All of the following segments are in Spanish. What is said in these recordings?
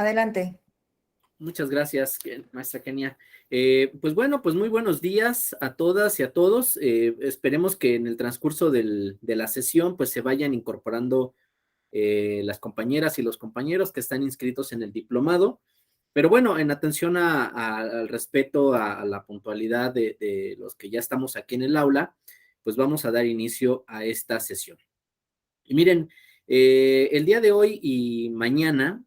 Adelante. Muchas gracias, maestra Kenia. Pues bueno, pues muy buenos días a todas y a todos. Esperemos que en el transcurso de la sesión pues se vayan incorporando las compañeras y los compañeros que están inscritos en el diplomado. Pero bueno, en atención al respeto, a la puntualidad de los que ya estamos aquí en el aula, pues vamos a dar inicio a esta sesión. Y miren, el día de hoy y mañana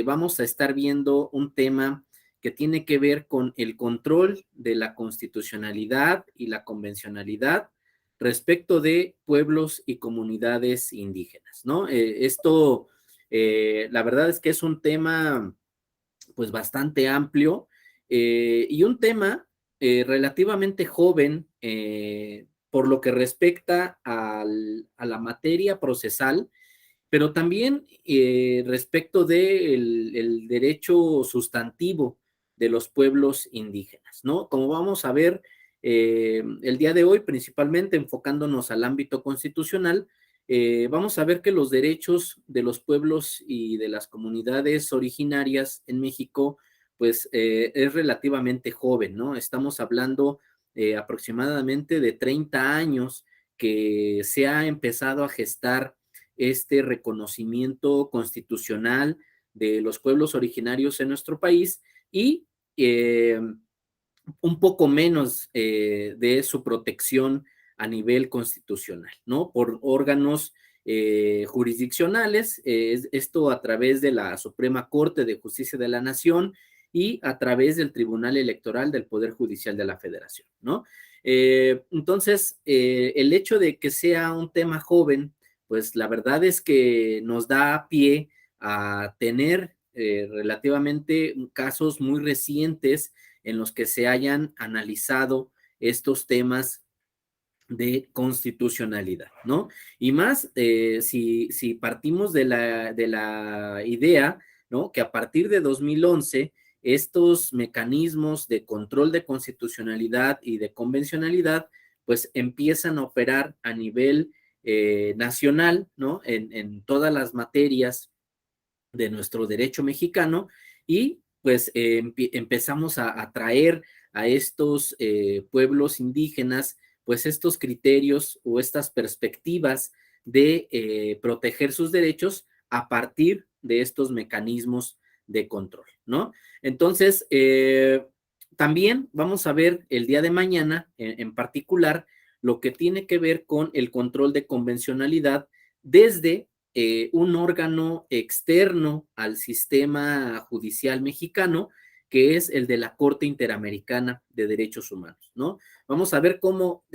vamos a estar viendo un tema que tiene que ver con el control de la constitucionalidad y la convencionalidad respecto de pueblos y comunidades indígenas, ¿no? La verdad es que es un tema pues bastante amplio y un tema relativamente joven por lo que respecta a la materia procesal, pero también respecto del el derecho sustantivo de los pueblos indígenas, ¿no? Como vamos a ver el día de hoy, principalmente enfocándonos al ámbito constitucional, vamos a ver que los derechos de los pueblos y de las comunidades originarias en México, pues es relativamente joven, ¿no? Estamos hablando aproximadamente de 30 años que se ha empezado a gestar este reconocimiento constitucional de los pueblos originarios en nuestro país y un poco menos de su protección a nivel constitucional, ¿no? Por órganos jurisdiccionales, esto a través de la Suprema Corte de Justicia de la Nación y a través del Tribunal Electoral del Poder Judicial de la Federación, ¿no? Entonces, el hecho de que sea un tema joven, pues la verdad es que nos da pie a tener relativamente casos muy recientes en los que se hayan analizado estos temas de constitucionalidad, ¿no? Y más si partimos de la idea, ¿no? Que a partir de 2011, estos mecanismos de control de constitucionalidad y de convencionalidad, pues empiezan a operar a nivel nacional, ¿no? En todas las materias de nuestro derecho mexicano y pues empezamos a traer a estos pueblos indígenas pues estos criterios o estas perspectivas de proteger sus derechos a partir de estos mecanismos de control, ¿no? Entonces, también vamos a ver el día de mañana en particular lo que tiene que ver con el control de convencionalidad desde un órgano externo al sistema judicial mexicano, que es el de la Corte Interamericana de Derechos Humanos, ¿no? Vamos a ver cómo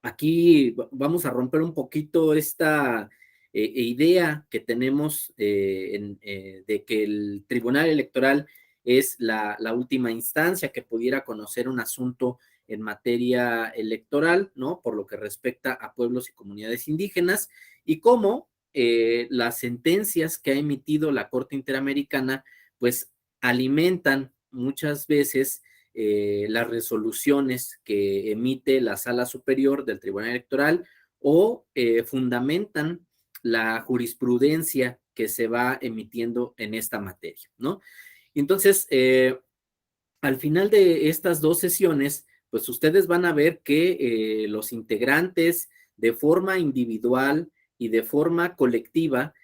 aquí vamos a romper un poquito esta idea que tenemos de que el Tribunal Electoral es la última instancia que pudiera conocer un asunto en materia electoral, ¿no? Por lo que respecta a pueblos y comunidades indígenas, y cómo las sentencias que ha emitido la Corte Interamericana, pues alimentan muchas veces las resoluciones que emite la Sala Superior del Tribunal Electoral o fundamentan la jurisprudencia que se va emitiendo en esta materia, ¿no? Entonces, al final de estas dos sesiones, pues ustedes van a ver que los integrantes de forma individual y de forma colectiva,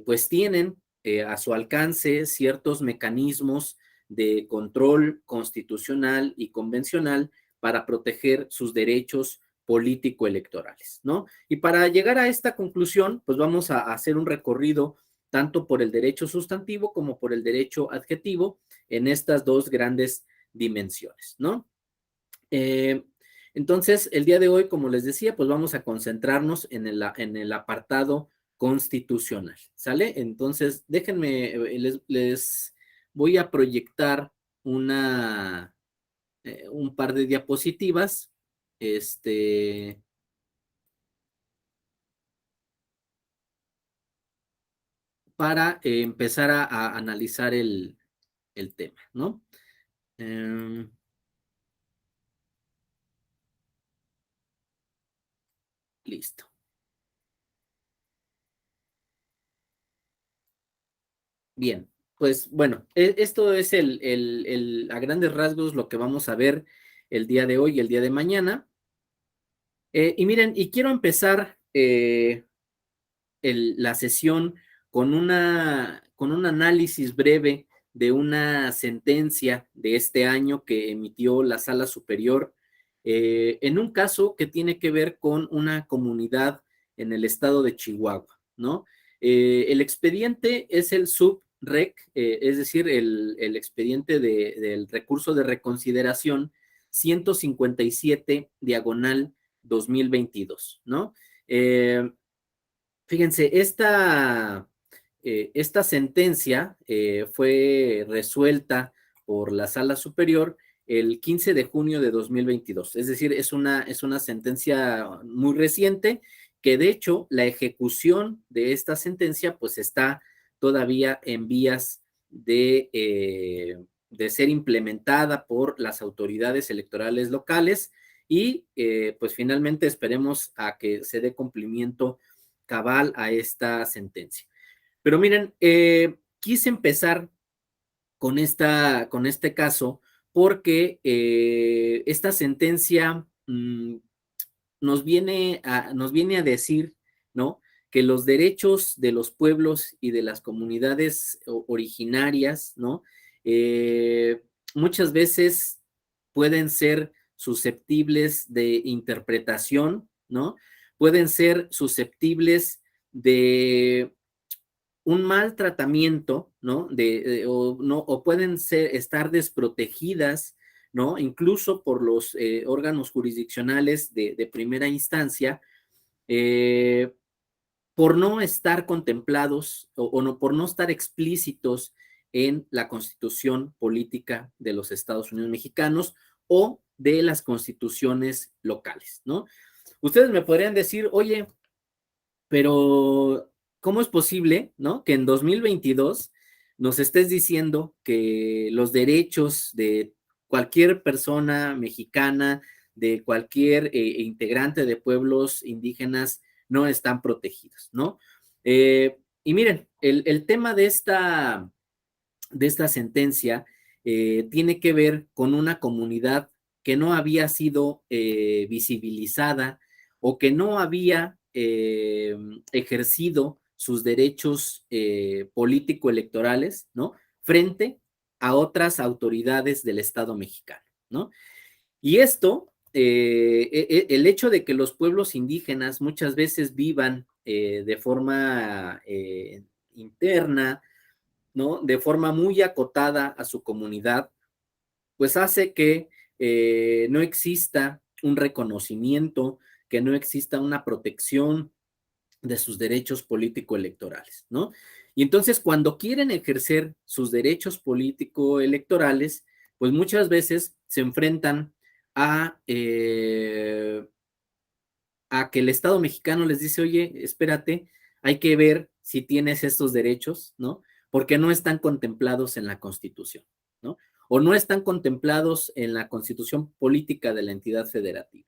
pues tienen a su alcance ciertos mecanismos de control constitucional y convencional para proteger sus derechos político-electorales, ¿no? Y para llegar a esta conclusión, pues vamos a hacer un recorrido tanto por el derecho sustantivo como por el derecho adjetivo en estas dos grandes dimensiones, ¿no? Eh, entonces, el día de hoy, como les decía, pues vamos a concentrarnos en el apartado constitucional, ¿sale? Entonces, déjenme, les voy a proyectar un par de diapositivas, este, para empezar a analizar el tema, ¿no? Eh, listo. Bien, pues bueno, esto es a grandes rasgos lo que vamos a ver el día de hoy y el día de mañana. Y miren, y quiero empezar la sesión con un análisis breve de una sentencia de este año que emitió la Sala Superior en un caso que tiene que ver con una comunidad en el estado de Chihuahua, ¿no? El expediente es el SUBREC, es decir, el expediente del recurso de reconsideración 157 diagonal 2022, ¿no? Fíjense, esta sentencia fue resuelta por la Sala Superior el 15 de junio de 2022. Es decir, es una sentencia muy reciente que de hecho la ejecución de esta sentencia pues está todavía en vías de ser implementada por las autoridades electorales locales y pues finalmente esperemos a que se dé cumplimiento cabal a esta sentencia. Pero miren, quise empezar con este caso porque esta sentencia nos viene a decir, ¿no? Que los derechos de los pueblos y de las comunidades originarias, ¿no? Eh, muchas veces pueden ser susceptibles de interpretación, ¿no? Pueden ser susceptibles de un mal tratamiento, ¿no? O pueden estar desprotegidas, ¿no? Incluso por los órganos jurisdiccionales de primera instancia, eh, por no estar contemplados o no, por no estar explícitos en la Constitución política de los Estados Unidos mexicanos o de las constituciones locales, ¿no? Ustedes me podrían decir, oye, pero ¿cómo es posible, no? Que en 2022 nos estés diciendo que los derechos de cualquier persona mexicana, de cualquier integrante de pueblos indígenas no están protegidos, ¿no? Y miren, el tema de esta sentencia tiene que ver con una comunidad que no había sido visibilizada o que no había ejercido sus derechos político-electorales, ¿no? Frente a otras autoridades del Estado mexicano, ¿no? Y esto, el hecho de que los pueblos indígenas muchas veces vivan de forma interna, ¿no? De forma muy acotada a su comunidad, pues hace que no exista un reconocimiento, que no exista una protección de sus derechos político-electorales, ¿no? Y entonces cuando quieren ejercer sus derechos político-electorales, pues muchas veces se enfrentan a que el Estado mexicano les dice, oye, espérate, hay que ver si tienes estos derechos, ¿no? Porque no están contemplados en la Constitución, ¿no? O no están contemplados en la Constitución política de la entidad federativa.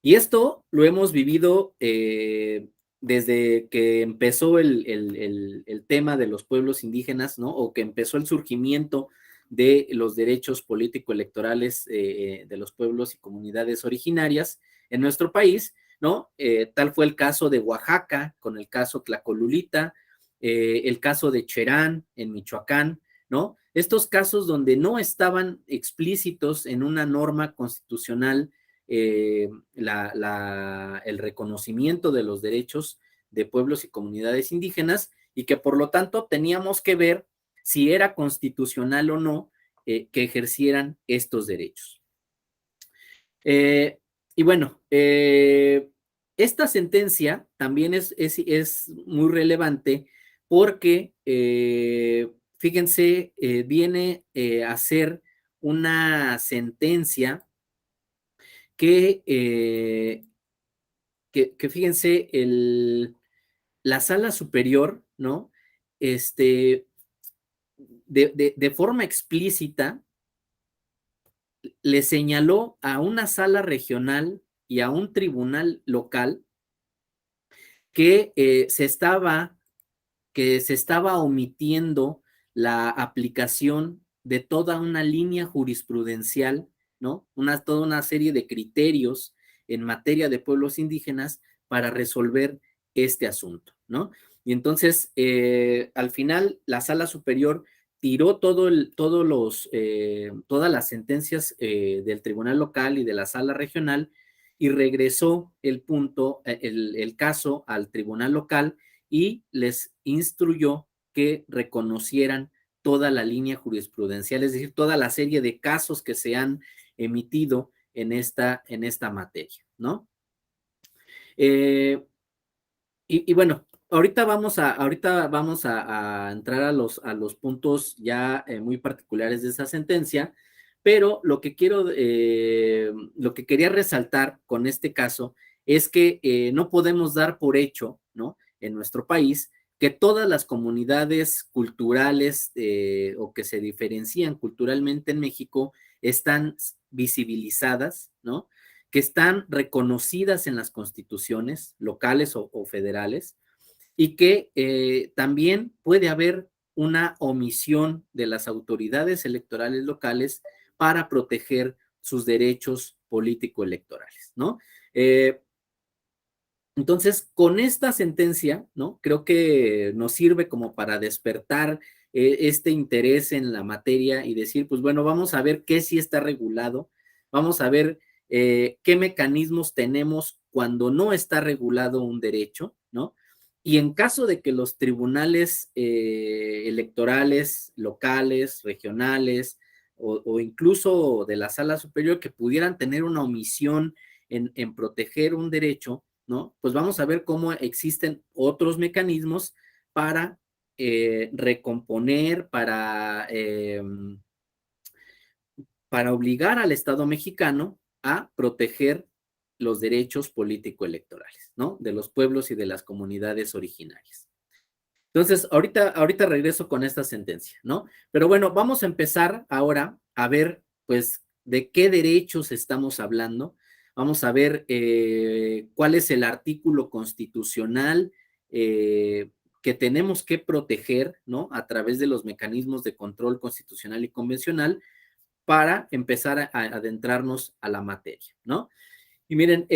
Y esto lo hemos vivido desde que empezó el tema de los pueblos indígenas, ¿no? O que empezó el surgimiento de los derechos político-electorales de los pueblos y comunidades originarias en nuestro país, ¿no? Tal fue el caso de Oaxaca, con el caso Tlacolulita, el caso de Cherán en Michoacán, ¿no? Estos casos donde no estaban explícitos en una norma constitucional el reconocimiento de los derechos de pueblos y comunidades indígenas y que por lo tanto teníamos que ver si era constitucional o no que ejercieran estos derechos. Y bueno, esta sentencia también es muy relevante porque, fíjense, viene a ser una sentencia que, fíjense, la sala superior, ¿no? Este, de forma explícita, le señaló a una sala regional y a un tribunal local que que se estaba omitiendo la aplicación de toda una línea jurisprudencial, ¿no? Toda una serie de criterios en materia de pueblos indígenas para resolver este asunto, ¿no? Y entonces, al final, la Sala Superior tiró todas las sentencias del Tribunal Local y de la Sala Regional y regresó el caso al Tribunal Local y les instruyó que reconocieran toda la línea jurisprudencial, es decir, toda la serie de casos que se han emitido en esta materia, ¿no? Eh, y bueno, ahorita vamos a entrar a los puntos ya muy particulares de esa sentencia, pero lo que quería resaltar con este caso es que no podemos dar por hecho, ¿no? En nuestro país, que todas las comunidades culturales o que se diferencian culturalmente en México están visibilizadas, ¿no? Que están reconocidas en las constituciones locales o federales y que también puede haber una omisión de las autoridades electorales locales para proteger sus derechos político-electorales, ¿no? Entonces, con esta sentencia, ¿no? Creo que nos sirve como para despertar este interés en la materia y decir, pues bueno, vamos a ver qué sí está regulado, vamos a ver qué mecanismos tenemos cuando no está regulado un derecho, ¿no? Y en caso de que los tribunales electorales, locales, regionales o incluso de la sala superior que pudieran tener una omisión en proteger un derecho, ¿no? Pues vamos a ver cómo existen otros mecanismos para recomponer, para obligar al Estado mexicano a proteger los derechos político-electorales, ¿no? De los pueblos y de las comunidades originarias. Entonces, ahorita regreso con esta sentencia, ¿no? Pero bueno, vamos a empezar ahora a ver, pues, de qué derechos estamos hablando. Vamos a ver cuál es el artículo constitucional que tenemos que proteger, ¿no? A través de los mecanismos de control constitucional y convencional para empezar a adentrarnos a la materia, ¿no? Y miren,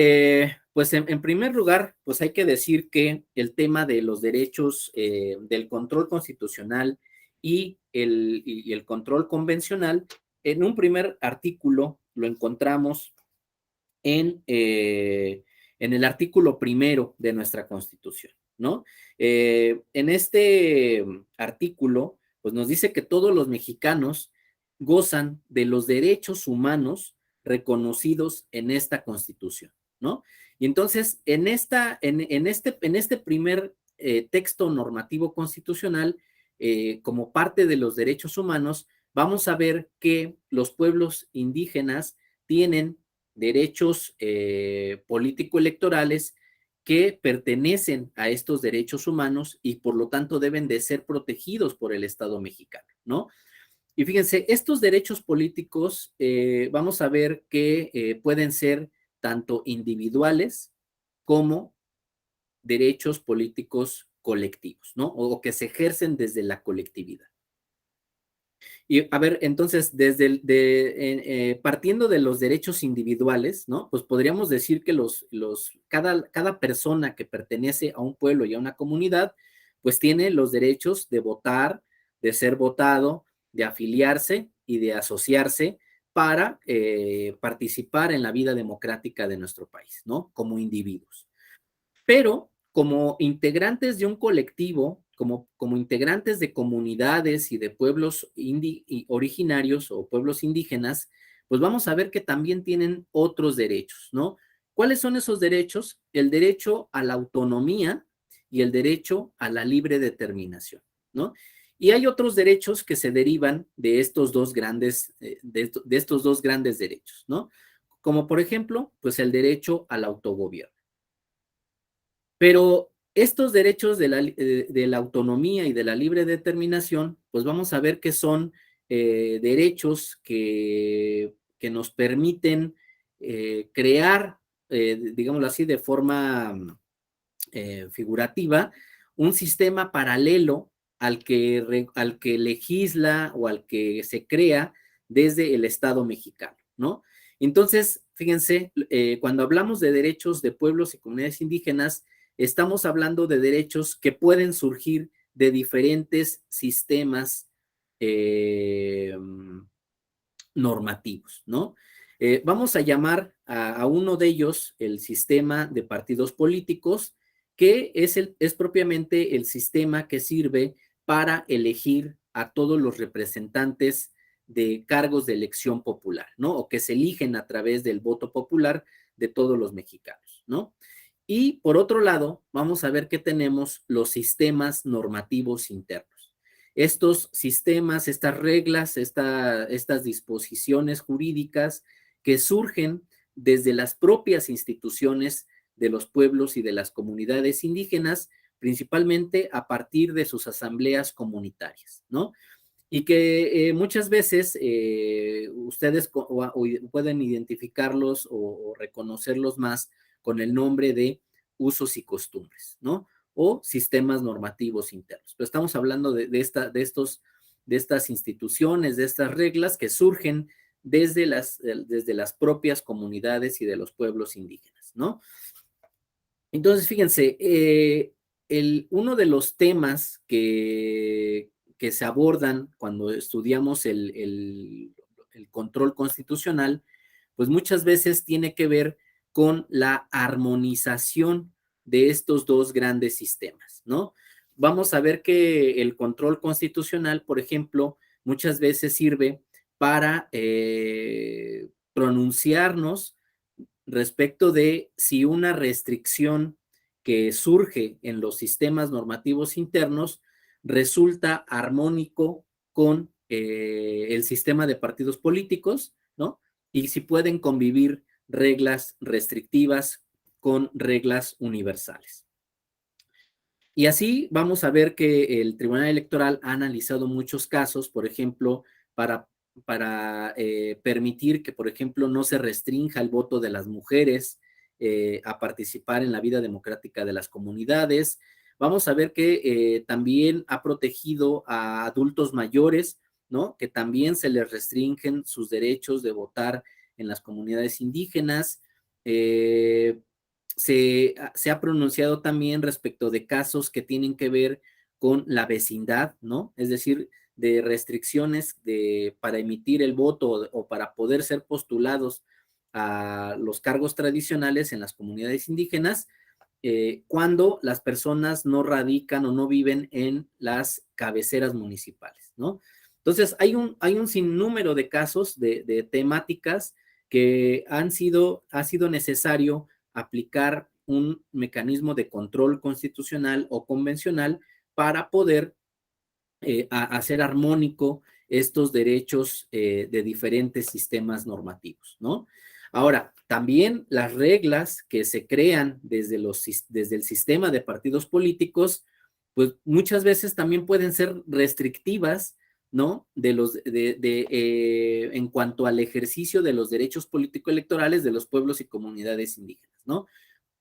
pues en primer lugar, pues hay que decir que el tema de los derechos del control constitucional y el control convencional, en un primer artículo lo encontramos en el artículo primero de nuestra Constitución, ¿no? En este artículo, pues nos dice que todos los mexicanos gozan de los derechos humanos reconocidos en esta Constitución, ¿no? Y entonces, en este primer texto normativo constitucional, como parte de los derechos humanos, vamos a ver que los pueblos indígenas tienen derechos político-electorales que pertenecen a estos derechos humanos y por lo tanto deben de ser protegidos por el Estado mexicano, ¿no? Y fíjense, estos derechos políticos vamos a ver que pueden ser tanto individuales como derechos políticos colectivos, ¿no? O que se ejercen desde la colectividad. Y a ver, entonces, partiendo de los derechos individuales, ¿no? Pues podríamos decir que cada persona que pertenece a un pueblo y a una comunidad, pues tiene los derechos de votar, de ser votado, de afiliarse y de asociarse para participar en la vida democrática de nuestro país, ¿no? Como individuos. Pero como integrantes de un colectivo, como integrantes de comunidades y de pueblos originarios o pueblos indígenas, pues vamos a ver que también tienen otros derechos, ¿no? ¿Cuáles son esos derechos? El derecho a la autonomía y el derecho a la libre determinación, ¿no? Y hay otros derechos que se derivan de estos dos grandes, de estos dos grandes derechos, ¿no? Como por ejemplo, pues el derecho al autogobierno. Pero estos derechos de la autonomía y de la libre determinación, pues vamos a ver que son derechos que nos permiten crear, digámoslo así, de forma figurativa, un sistema paralelo al que legisla o al que se crea desde el Estado mexicano, ¿no? Entonces, fíjense, cuando hablamos de derechos de pueblos y comunidades indígenas, estamos hablando de derechos que pueden surgir de diferentes sistemas eh, normativos, ¿no? Vamos a llamar a uno de ellos el sistema de partidos políticos, que es propiamente el sistema que sirve para elegir a todos los representantes de cargos de elección popular, ¿no? O que se eligen a través del voto popular de todos los mexicanos, ¿no? Y por otro lado, vamos a ver que tenemos los sistemas normativos internos. Estos sistemas, estas reglas, estas disposiciones jurídicas que surgen desde las propias instituciones de los pueblos y de las comunidades indígenas, principalmente a partir de sus asambleas comunitarias, ¿no? Y que muchas veces ustedes pueden identificarlos o reconocerlos más con el nombre de usos y costumbres, ¿no? O sistemas normativos internos. Pero estamos hablando de estas instituciones, de estas reglas que surgen desde las propias comunidades y de los pueblos indígenas, ¿no? Entonces, fíjense, uno de los temas que se abordan cuando estudiamos el control constitucional, pues muchas veces tiene que ver con la armonización de estos dos grandes sistemas, ¿no? Vamos a ver que el control constitucional, por ejemplo, muchas veces sirve para pronunciarnos respecto de si una restricción que surge en los sistemas normativos internos resulta armónico con el sistema de partidos políticos, ¿no? Y si pueden convivir reglas restrictivas con reglas universales. Y así vamos a ver que el Tribunal Electoral ha analizado muchos casos, por ejemplo, para permitir que, por ejemplo, no se restrinja el voto de las mujeres a participar en la vida democrática de las comunidades. Vamos a ver que también ha protegido a adultos mayores, ¿no? Que también se les restringen sus derechos de votar en las comunidades indígenas. Se ha pronunciado también respecto de casos que tienen que ver con la vecindad, ¿no? Es decir, de restricciones para emitir el voto o para poder ser postulados a los cargos tradicionales en las comunidades indígenas, cuando las personas no radican o no viven en las cabeceras municipales, ¿no? Entonces, hay un sinnúmero de casos, de temáticas que ha sido necesario aplicar un mecanismo de control constitucional o convencional para poder hacer armónico estos derechos de diferentes sistemas normativos, ¿no? Ahora, también las reglas que se crean desde el sistema de partidos políticos, pues muchas veces también pueden ser restrictivas, ¿no? En cuanto al ejercicio de los derechos político-electorales de los pueblos y comunidades indígenas, ¿no?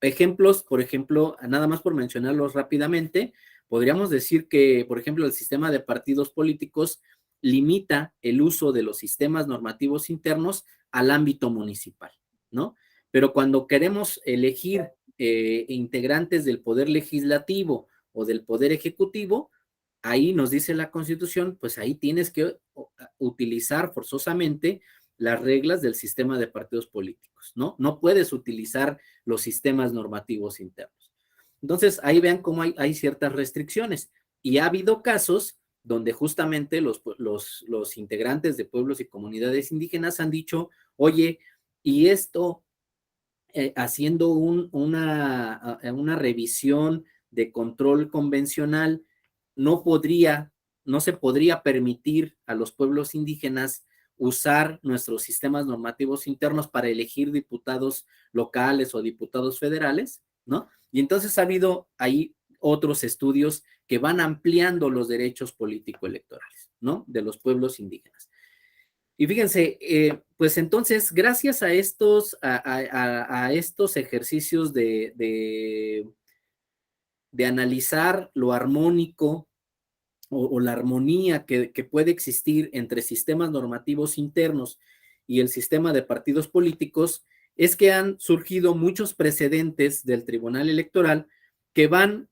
Ejemplos, por ejemplo, nada más por mencionarlos rápidamente, podríamos decir que, por ejemplo, el sistema de partidos políticos limita el uso de los sistemas normativos internos al ámbito municipal, ¿no? Pero cuando queremos elegir integrantes del poder legislativo o del poder ejecutivo, ahí nos dice la Constitución, pues ahí tienes que utilizar forzosamente las reglas del sistema de partidos políticos, ¿no? No puedes utilizar los sistemas normativos internos. Entonces, ahí vean cómo hay ciertas restricciones. Y ha habido casos donde justamente los integrantes de pueblos y comunidades indígenas han dicho, oye, y esto, haciendo una revisión de control convencional, no se podría permitir a los pueblos indígenas usar nuestros sistemas normativos internos para elegir diputados locales o diputados federales, ¿no? Y entonces ha habido ahí otros estudios que van ampliando los derechos político-electorales, ¿no? De los pueblos indígenas. Y fíjense, pues entonces, gracias a estos ejercicios de analizar lo armónico o la armonía que puede existir entre sistemas normativos internos y el sistema de partidos políticos, es que han surgido muchos precedentes del Tribunal Electoral que van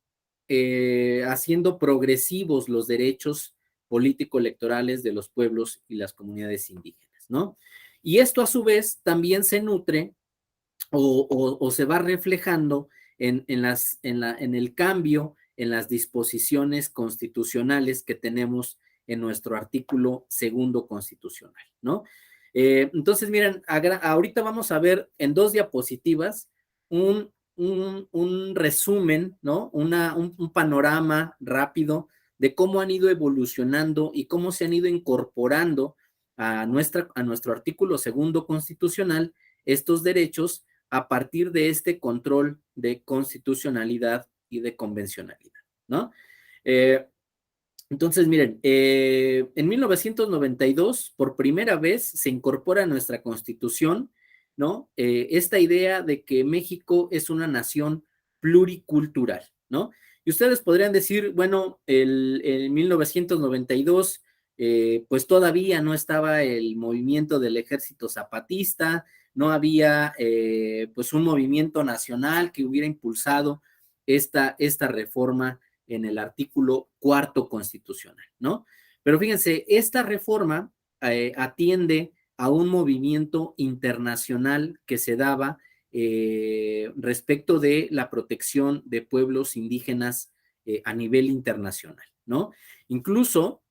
haciendo progresivos los derechos político-electorales de los pueblos y las comunidades indígenas, ¿no? Y esto a su vez también se nutre o se va reflejando en el cambio en las disposiciones constitucionales que tenemos en nuestro artículo segundo constitucional, ¿no? Entonces, miren, ahorita vamos a ver en 2 diapositivas un resumen, ¿no? Un panorama rápido de cómo han ido evolucionando y cómo se han ido incorporando a nuestro artículo segundo constitucional estos derechos a partir de este control de constitucionalidad y de convencionalidad, ¿no? Eh, entonces, miren, en 1992, por primera vez, se incorpora a nuestra Constitución, ¿no? Esta idea de que México es una nación pluricultural, ¿no? Y ustedes podrían decir, bueno, en 1992, pues todavía no estaba el movimiento del ejército zapatista, no había, pues, un movimiento nacional que hubiera impulsado esta reforma en el artículo cuarto constitucional, ¿no? Pero fíjense, esta reforma atiende a un movimiento internacional que se daba respecto de la protección de pueblos indígenas a nivel internacional, ¿no? Incluso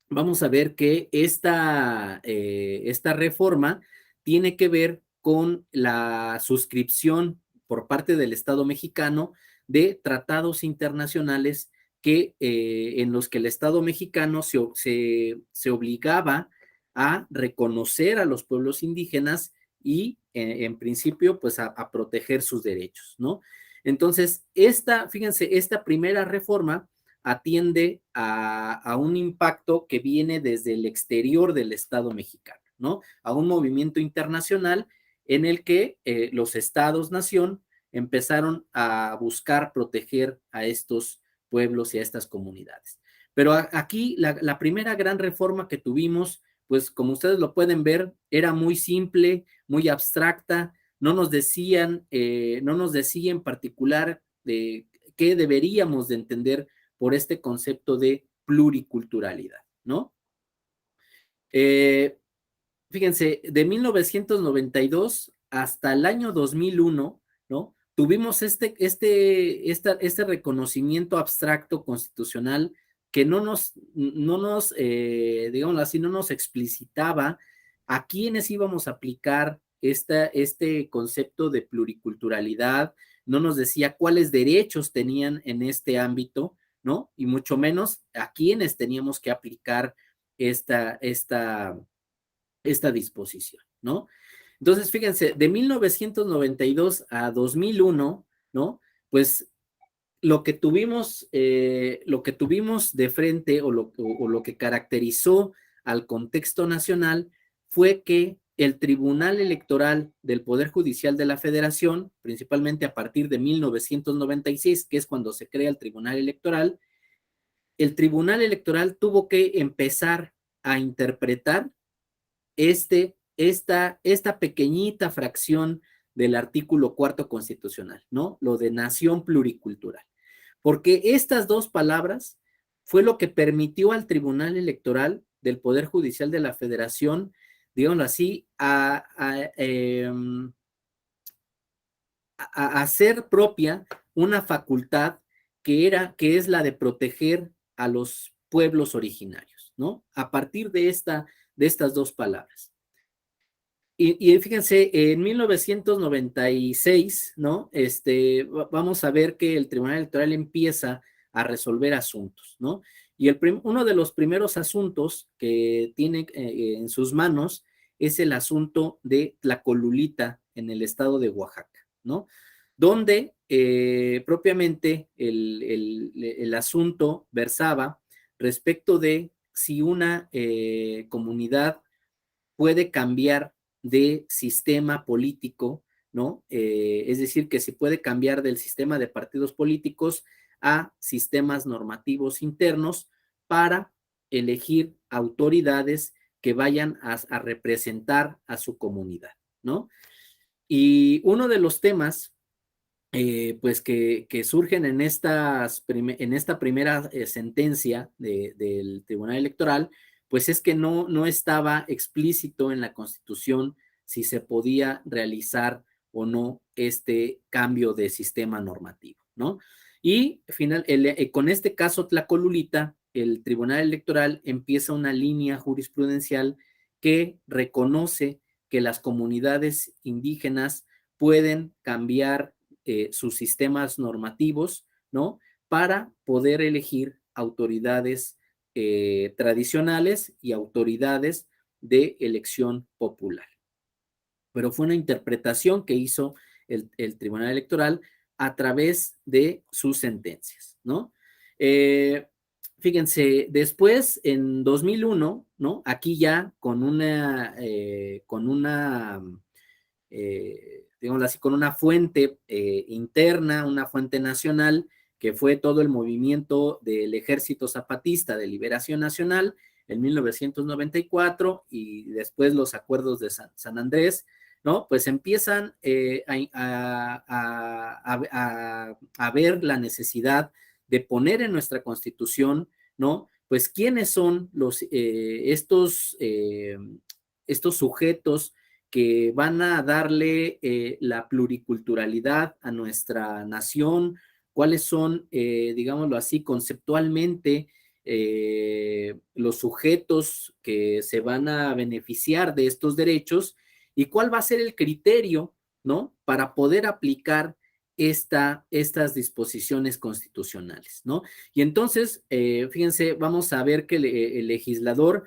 vamos a ver que esta reforma tiene que ver con la suscripción por parte del Estado mexicano de tratados internacionales en los que el Estado mexicano se obligaba a reconocer a los pueblos indígenas y en principio pues a proteger sus derechos, ¿no? Entonces, fíjense, esta primera reforma atiende a un impacto que viene desde el exterior del Estado mexicano, ¿no? A un movimiento internacional en el que los estados-nación empezaron a buscar proteger a estos pueblos y a estas comunidades. Pero aquí la primera gran reforma que tuvimos, pues como ustedes lo pueden ver, era muy simple, muy abstracta, no nos decía en particular qué deberíamos de entender por este concepto de pluriculturalidad, ¿no? Eh, Fíjense, de 1992 hasta el año 2001, ¿no? Tuvimos este reconocimiento abstracto constitucional que digamos así, no nos explicitaba a quiénes íbamos a aplicar este concepto de pluriculturalidad, no nos decía cuáles derechos tenían en este ámbito, ¿no? Y mucho menos a quiénes teníamos que aplicar esta disposición, ¿no? Entonces, fíjense, de 1992 a 2001, ¿no? Pues lo que tuvimos de frente o lo que caracterizó al contexto nacional fue que el Tribunal Electoral del Poder Judicial de la Federación, principalmente a partir de 1996, que es cuando se crea el Tribunal Electoral tuvo que empezar a interpretar esta pequeñita fracción del artículo cuarto constitucional, ¿no? Lo de nación pluricultural. Porque estas dos palabras fue lo que permitió al Tribunal Electoral del Poder Judicial de la Federación, digámoslo así, a hacer propia una facultad que es la de proteger a los pueblos originarios, ¿no? A partir de estas dos palabras. Y fíjense, en 1996, ¿no? Vamos a ver que el Tribunal Electoral empieza a resolver asuntos, ¿no? Y uno de los primeros asuntos que tiene en sus manos es el asunto de Tlacolulita en el estado de Oaxaca, ¿no? Donde propiamente el asunto versaba respecto de si una comunidad puede cambiar de sistema político, ¿no? Es decir, que se puede cambiar del sistema de partidos políticos a sistemas normativos internos para elegir autoridades que vayan a representar a su comunidad, ¿no? Y uno de los temas pues que surgen en esta primera sentencia del Tribunal Electoral, pues es que no estaba explícito en la Constitución si se podía realizar o no este cambio de sistema normativo, ¿no? Y con este caso Tlacolulita, el Tribunal Electoral empieza una línea jurisprudencial que reconoce que las comunidades indígenas pueden cambiar sus sistemas normativos, ¿no? Para poder elegir autoridades tradicionales y autoridades de elección popular. Pero fue una interpretación que hizo el Tribunal Electoral a través de sus sentencias, ¿no? Fíjense, después en 2001, ¿no? Aquí ya digamos así, con una fuente interna, una fuente nacional, que fue todo el movimiento del Ejército Zapatista de Liberación Nacional en 1994 y después los acuerdos de San Andrés, ¿no? Pues empiezan a ver la necesidad de poner en nuestra Constitución, ¿no? Pues quiénes son estos sujetos que van a darle la pluriculturalidad a nuestra nación, cuáles son, digámoslo así, conceptualmente, los sujetos que se van a beneficiar de estos derechos y cuál va a ser el criterio, ¿no? Para poder aplicar estas disposiciones constitucionales, ¿no? Y entonces, fíjense, vamos a ver que el legislador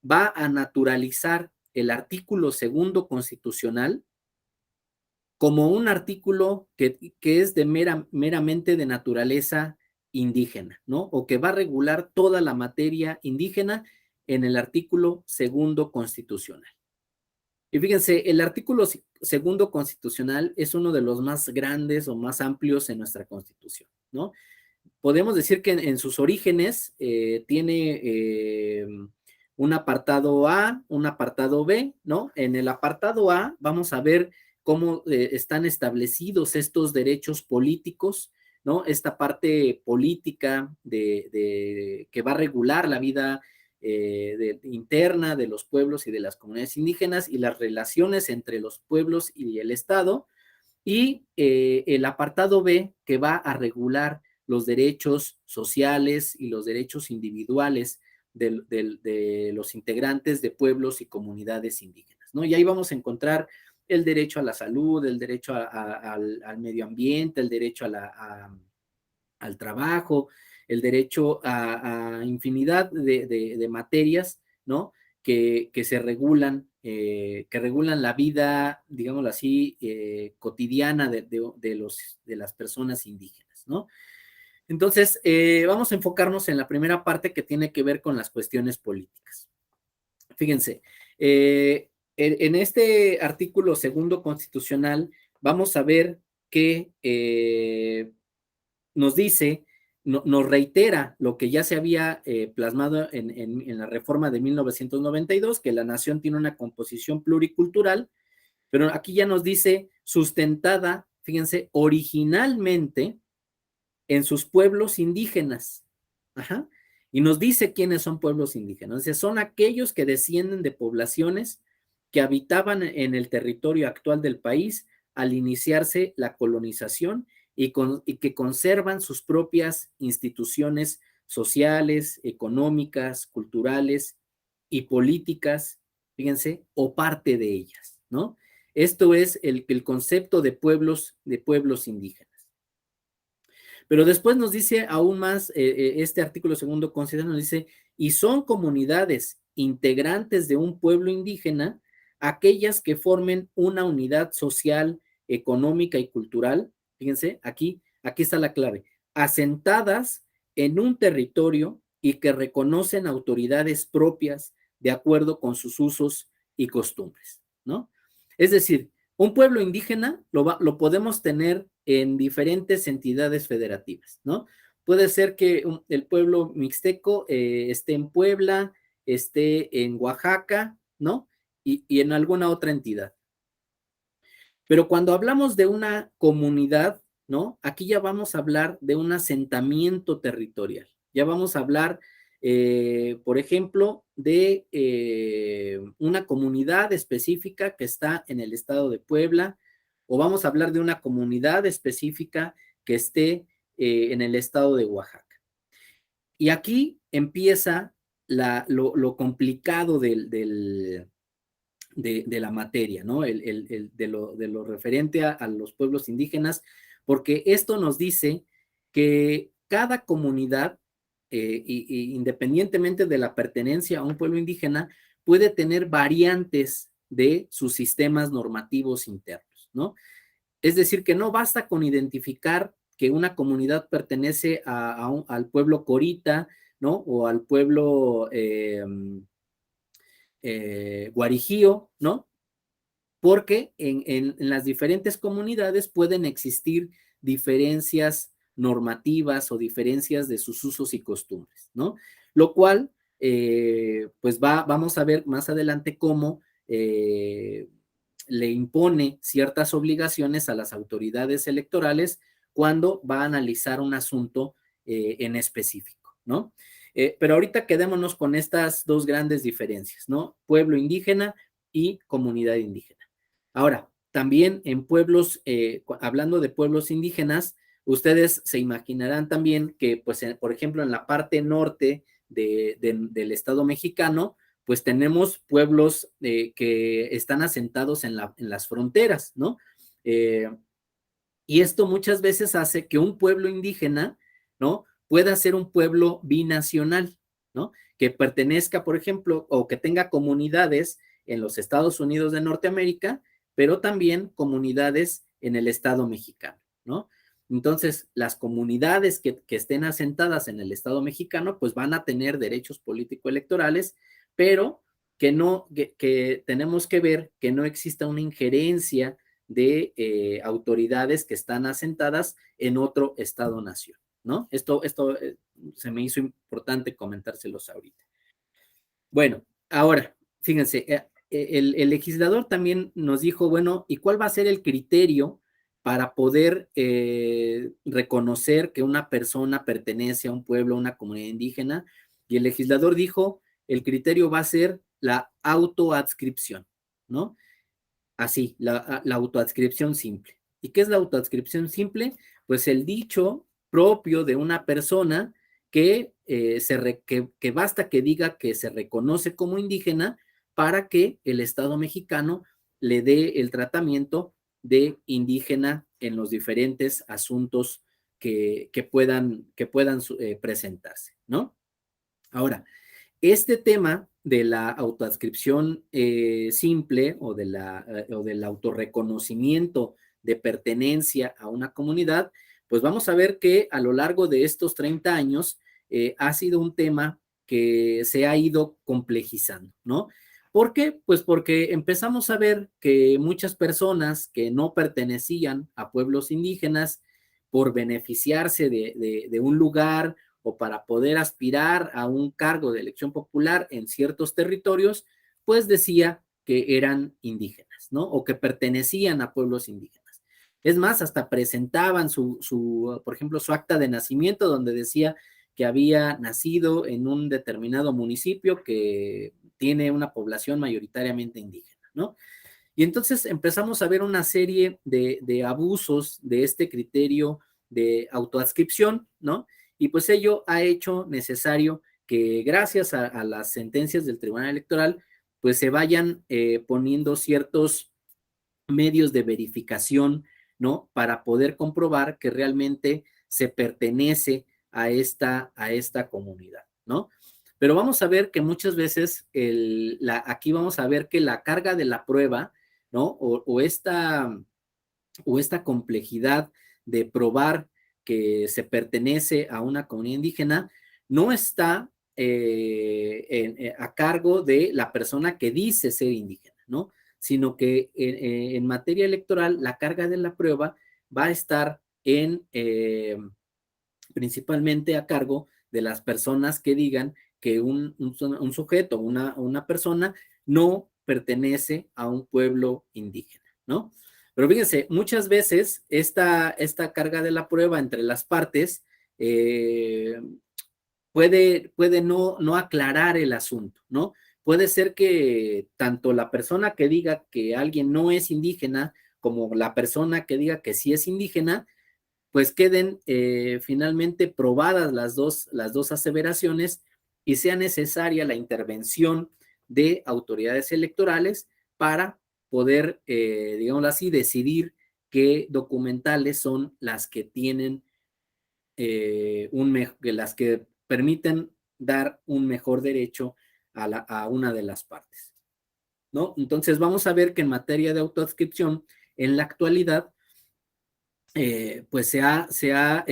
va a naturalizar el artículo segundo constitucional como un artículo que es meramente de naturaleza indígena, ¿no? O que va a regular toda la materia indígena en el artículo segundo constitucional. Y fíjense, el artículo segundo constitucional es uno de los más grandes o más amplios en nuestra Constitución, ¿no? Podemos decir que en sus orígenes tiene un apartado A, un apartado B, ¿no? En el apartado A vamos a ver cómo están establecidos estos derechos políticos, ¿no? Esta parte política que va a regular la vida interna de los pueblos y de las comunidades indígenas y las relaciones entre los pueblos y el Estado, y el apartado B que va a regular los derechos sociales y los derechos individuales de los integrantes de pueblos y comunidades indígenas, ¿no? Y ahí vamos a encontrar el derecho a la salud, el derecho al medio ambiente, el derecho al trabajo, el derecho a infinidad de materias, ¿no? Que se regulan, que regulan la vida, digámoslo así, cotidiana de las personas indígenas, ¿no? Entonces, vamos a enfocarnos en la primera parte que tiene que ver con las cuestiones políticas. Fíjense, en este artículo segundo constitucional vamos a ver que nos dice, nos reitera lo que ya se había plasmado en la reforma de 1992, que la nación tiene una composición pluricultural, pero aquí ya nos dice sustentada, fíjense, originalmente en sus pueblos indígenas. Ajá. Y nos dice quiénes son pueblos indígenas. O sea, son aquellos que descienden de poblaciones que habitaban en el territorio actual del país al iniciarse la colonización y que conservan sus propias instituciones sociales, económicas, culturales y políticas, fíjense, o parte de ellas, ¿no? Esto es el concepto de pueblos indígenas. Pero después nos dice aún más, este artículo segundo constitucional nos dice, y son comunidades integrantes de un pueblo indígena, aquellas que formen una unidad social, económica y cultural, fíjense, aquí está la clave, asentadas en un territorio y que reconocen autoridades propias de acuerdo con sus usos y costumbres, ¿no? Es decir, un pueblo indígena lo podemos tener en diferentes entidades federativas, ¿no? puede ser que el pueblo mixteco esté en Puebla, esté en Oaxaca, ¿no? Y en alguna otra entidad. Pero cuando hablamos de una comunidad, ¿no? Aquí ya vamos a hablar de un asentamiento territorial. Ya vamos a hablar, por ejemplo, de una comunidad específica que está en el estado de Puebla, o vamos a hablar de una comunidad específica que esté en el estado de Oaxaca. Y aquí empieza lo complicado de la materia, ¿no? De lo referente a los pueblos indígenas, porque esto nos dice que cada comunidad, independientemente de la pertenencia a un pueblo indígena, puede tener variantes de sus sistemas normativos internos, ¿no? Es decir, que no basta con identificar que una comunidad pertenece al pueblo corita, ¿no? O al pueblo guarijío, ¿no? Porque en las diferentes comunidades pueden existir diferencias normativas o diferencias de sus usos y costumbres, ¿no? Lo cual, pues vamos a ver más adelante cómo le impone ciertas obligaciones a las autoridades electorales cuando va a analizar un asunto en específico, ¿no? Pero ahorita quedémonos con estas dos grandes diferencias, ¿no? Pueblo indígena y comunidad indígena. Ahora, también en pueblos, hablando de pueblos indígenas, ustedes se imaginarán también que, pues, por ejemplo, en la parte norte del Estado mexicano, pues tenemos pueblos que están asentados en las fronteras, ¿no? Eh, y esto muchas veces hace que un pueblo indígena, ¿no? Pueda ser un pueblo binacional, ¿no? Que pertenezca, por ejemplo, o que tenga comunidades en los Estados Unidos de Norteamérica, pero también comunidades en el Estado mexicano, ¿no? Entonces, las comunidades que estén asentadas en el Estado mexicano, pues van a tener derechos político-electorales, pero que tenemos que ver que no exista una injerencia de autoridades que están asentadas en otro Estado-nación, ¿no? Esto se me hizo importante comentárselos ahorita. Bueno, ahora, fíjense, el legislador también nos dijo, bueno, ¿y cuál va a ser el criterio para poder reconocer que una persona pertenece a un pueblo, a una comunidad indígena? Y el legislador dijo, el criterio va a ser la autoadscripción, ¿no? Así, la autoadscripción simple. ¿Y qué es la autoadscripción simple? Pues el dicho propio de una persona que basta que diga que se reconoce como indígena para que el Estado mexicano le dé el tratamiento de indígena en los diferentes asuntos que puedan presentarse, ¿no? Ahora, este tema de la autoadscripción simple o del autorreconocimiento de pertenencia a una comunidad, pues vamos a ver que a lo largo de estos 30 años ha sido un tema que se ha ido complejizando, ¿no? ¿Por qué? Pues porque empezamos a ver que muchas personas que no pertenecían a pueblos indígenas por beneficiarse de un lugar o para poder aspirar a un cargo de elección popular en ciertos territorios, pues decía que eran indígenas, ¿no? O que pertenecían a pueblos indígenas. Es más, hasta presentaban por ejemplo, su acta de nacimiento donde decía que había nacido en un determinado municipio que tiene una población mayoritariamente indígena, ¿no? Y entonces empezamos a ver una serie de abusos de este criterio de autoadscripción, ¿no? Y pues ello ha hecho necesario que gracias a las sentencias del Tribunal Electoral, pues se vayan poniendo ciertos medios de verificación, ¿no? Para poder comprobar que realmente se pertenece a esta comunidad, ¿no? Pero vamos a ver que muchas veces aquí vamos a ver que la carga de la prueba, ¿no? O esta complejidad de probar que se pertenece a una comunidad indígena no está a cargo de la persona que dice ser indígena, ¿no? Sino que en materia electoral la carga de la prueba va a estar principalmente a cargo de las personas que digan que un sujeto, una persona, no pertenece a un pueblo indígena, ¿no? Pero fíjense, muchas veces esta carga de la prueba entre las partes puede no aclarar el asunto, ¿no? Puede ser que tanto la persona que diga que alguien no es indígena como la persona que diga que sí es indígena, pues queden finalmente probadas las dos aseveraciones y sea necesaria la intervención de autoridades electorales para poder, digamos así, decidir qué documentales son las que tienen las que permiten dar un mejor derecho a una de las partes, ¿no? Entonces vamos a ver que en materia de autoadscripción, en la actualidad, pues se ha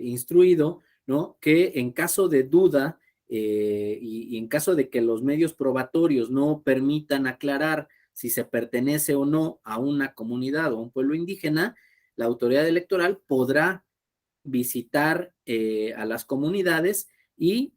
instruido, ¿no? Que en caso de duda y en caso de que los medios probatorios no permitan aclarar si se pertenece o no a una comunidad o a un pueblo indígena, la autoridad electoral podrá visitar a las comunidades y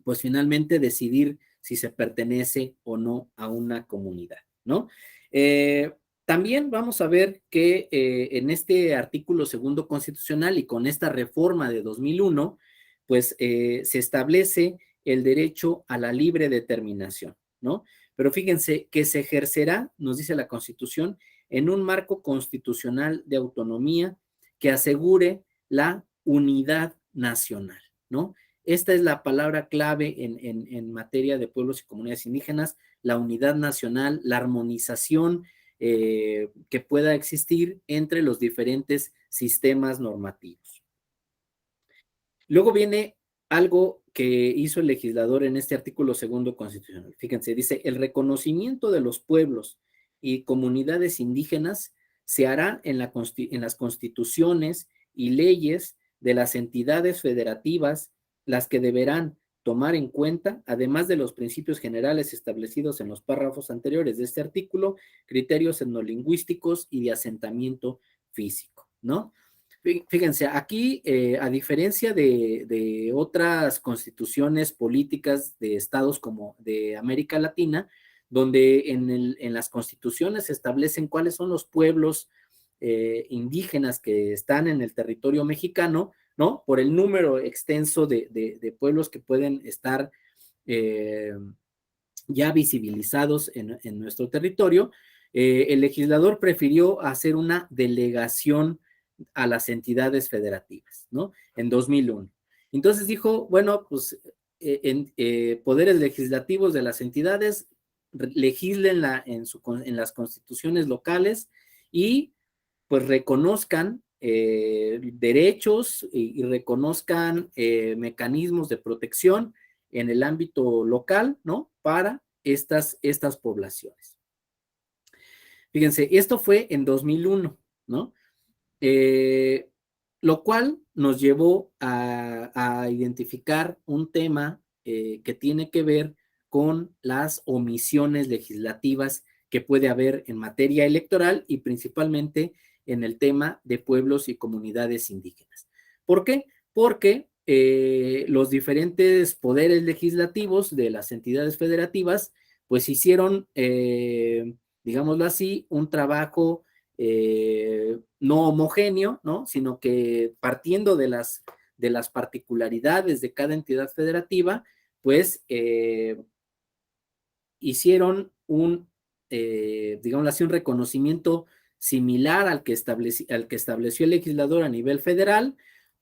pues finalmente decidir si se pertenece o no a una comunidad, ¿no? Eh, También vamos a ver que en este artículo segundo constitucional y con esta reforma de 2001, pues se establece el derecho a la libre determinación, ¿no? Pero fíjense que se ejercerá, nos dice la Constitución, en un marco constitucional de autonomía que asegure la unidad nacional, ¿no? Esta es la palabra clave en materia de pueblos y comunidades indígenas, la unidad nacional, la armonización que pueda existir entre los diferentes sistemas normativos. Luego viene algo que hizo el legislador en este artículo segundo constitucional. Fíjense, dice, el reconocimiento de los pueblos y comunidades indígenas se hará en las constituciones y leyes de las entidades federativas, las que deberán tomar en cuenta, además de los principios generales establecidos en los párrafos anteriores de este artículo, criterios etnolingüísticos y de asentamiento físico, ¿no? Fíjense, aquí, a diferencia de otras constituciones políticas de estados como de América Latina, donde en las constituciones se establecen cuáles son los pueblos indígenas que están en el territorio mexicano, ¿no? Por el número extenso de pueblos que pueden estar eh, ya visibilizados en nuestro territorio, el legislador prefirió hacer una delegación a las entidades federativas, ¿no? En 2001. Entonces dijo, bueno, pues poderes legislativos de las entidades legislen en las constituciones locales y pues reconozcan derechos y reconozcan mecanismos de protección en el ámbito local, ¿no? Para estas poblaciones. Fíjense, esto fue en 2001, ¿no? Eh, lo cual nos llevó a identificar un tema que tiene que ver con las omisiones legislativas que puede haber en materia electoral y principalmente en el tema de pueblos y comunidades indígenas. ¿Por qué? Porque los diferentes poderes legislativos de las entidades federativas pues hicieron, digámoslo así, un trabajo no homogéneo, ¿no? Sino que partiendo de las particularidades de cada entidad federativa, pues hicieron digamos así, un reconocimiento similar al que estableció el legislador a nivel federal.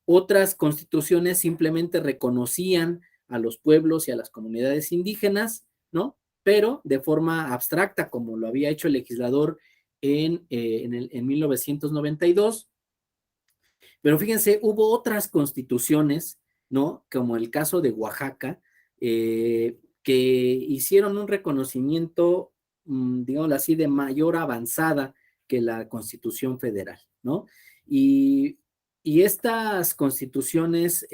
Otras constituciones simplemente reconocían a los pueblos y a las comunidades indígenas, ¿no? Pero de forma abstracta, como lo había hecho el legislador en 1992. Pero fíjense, hubo otras constituciones, ¿no? Como el caso de Oaxaca, que hicieron un reconocimiento, digamos así, de mayor avanzada que la Constitución Federal, ¿no? Y, y estas constituciones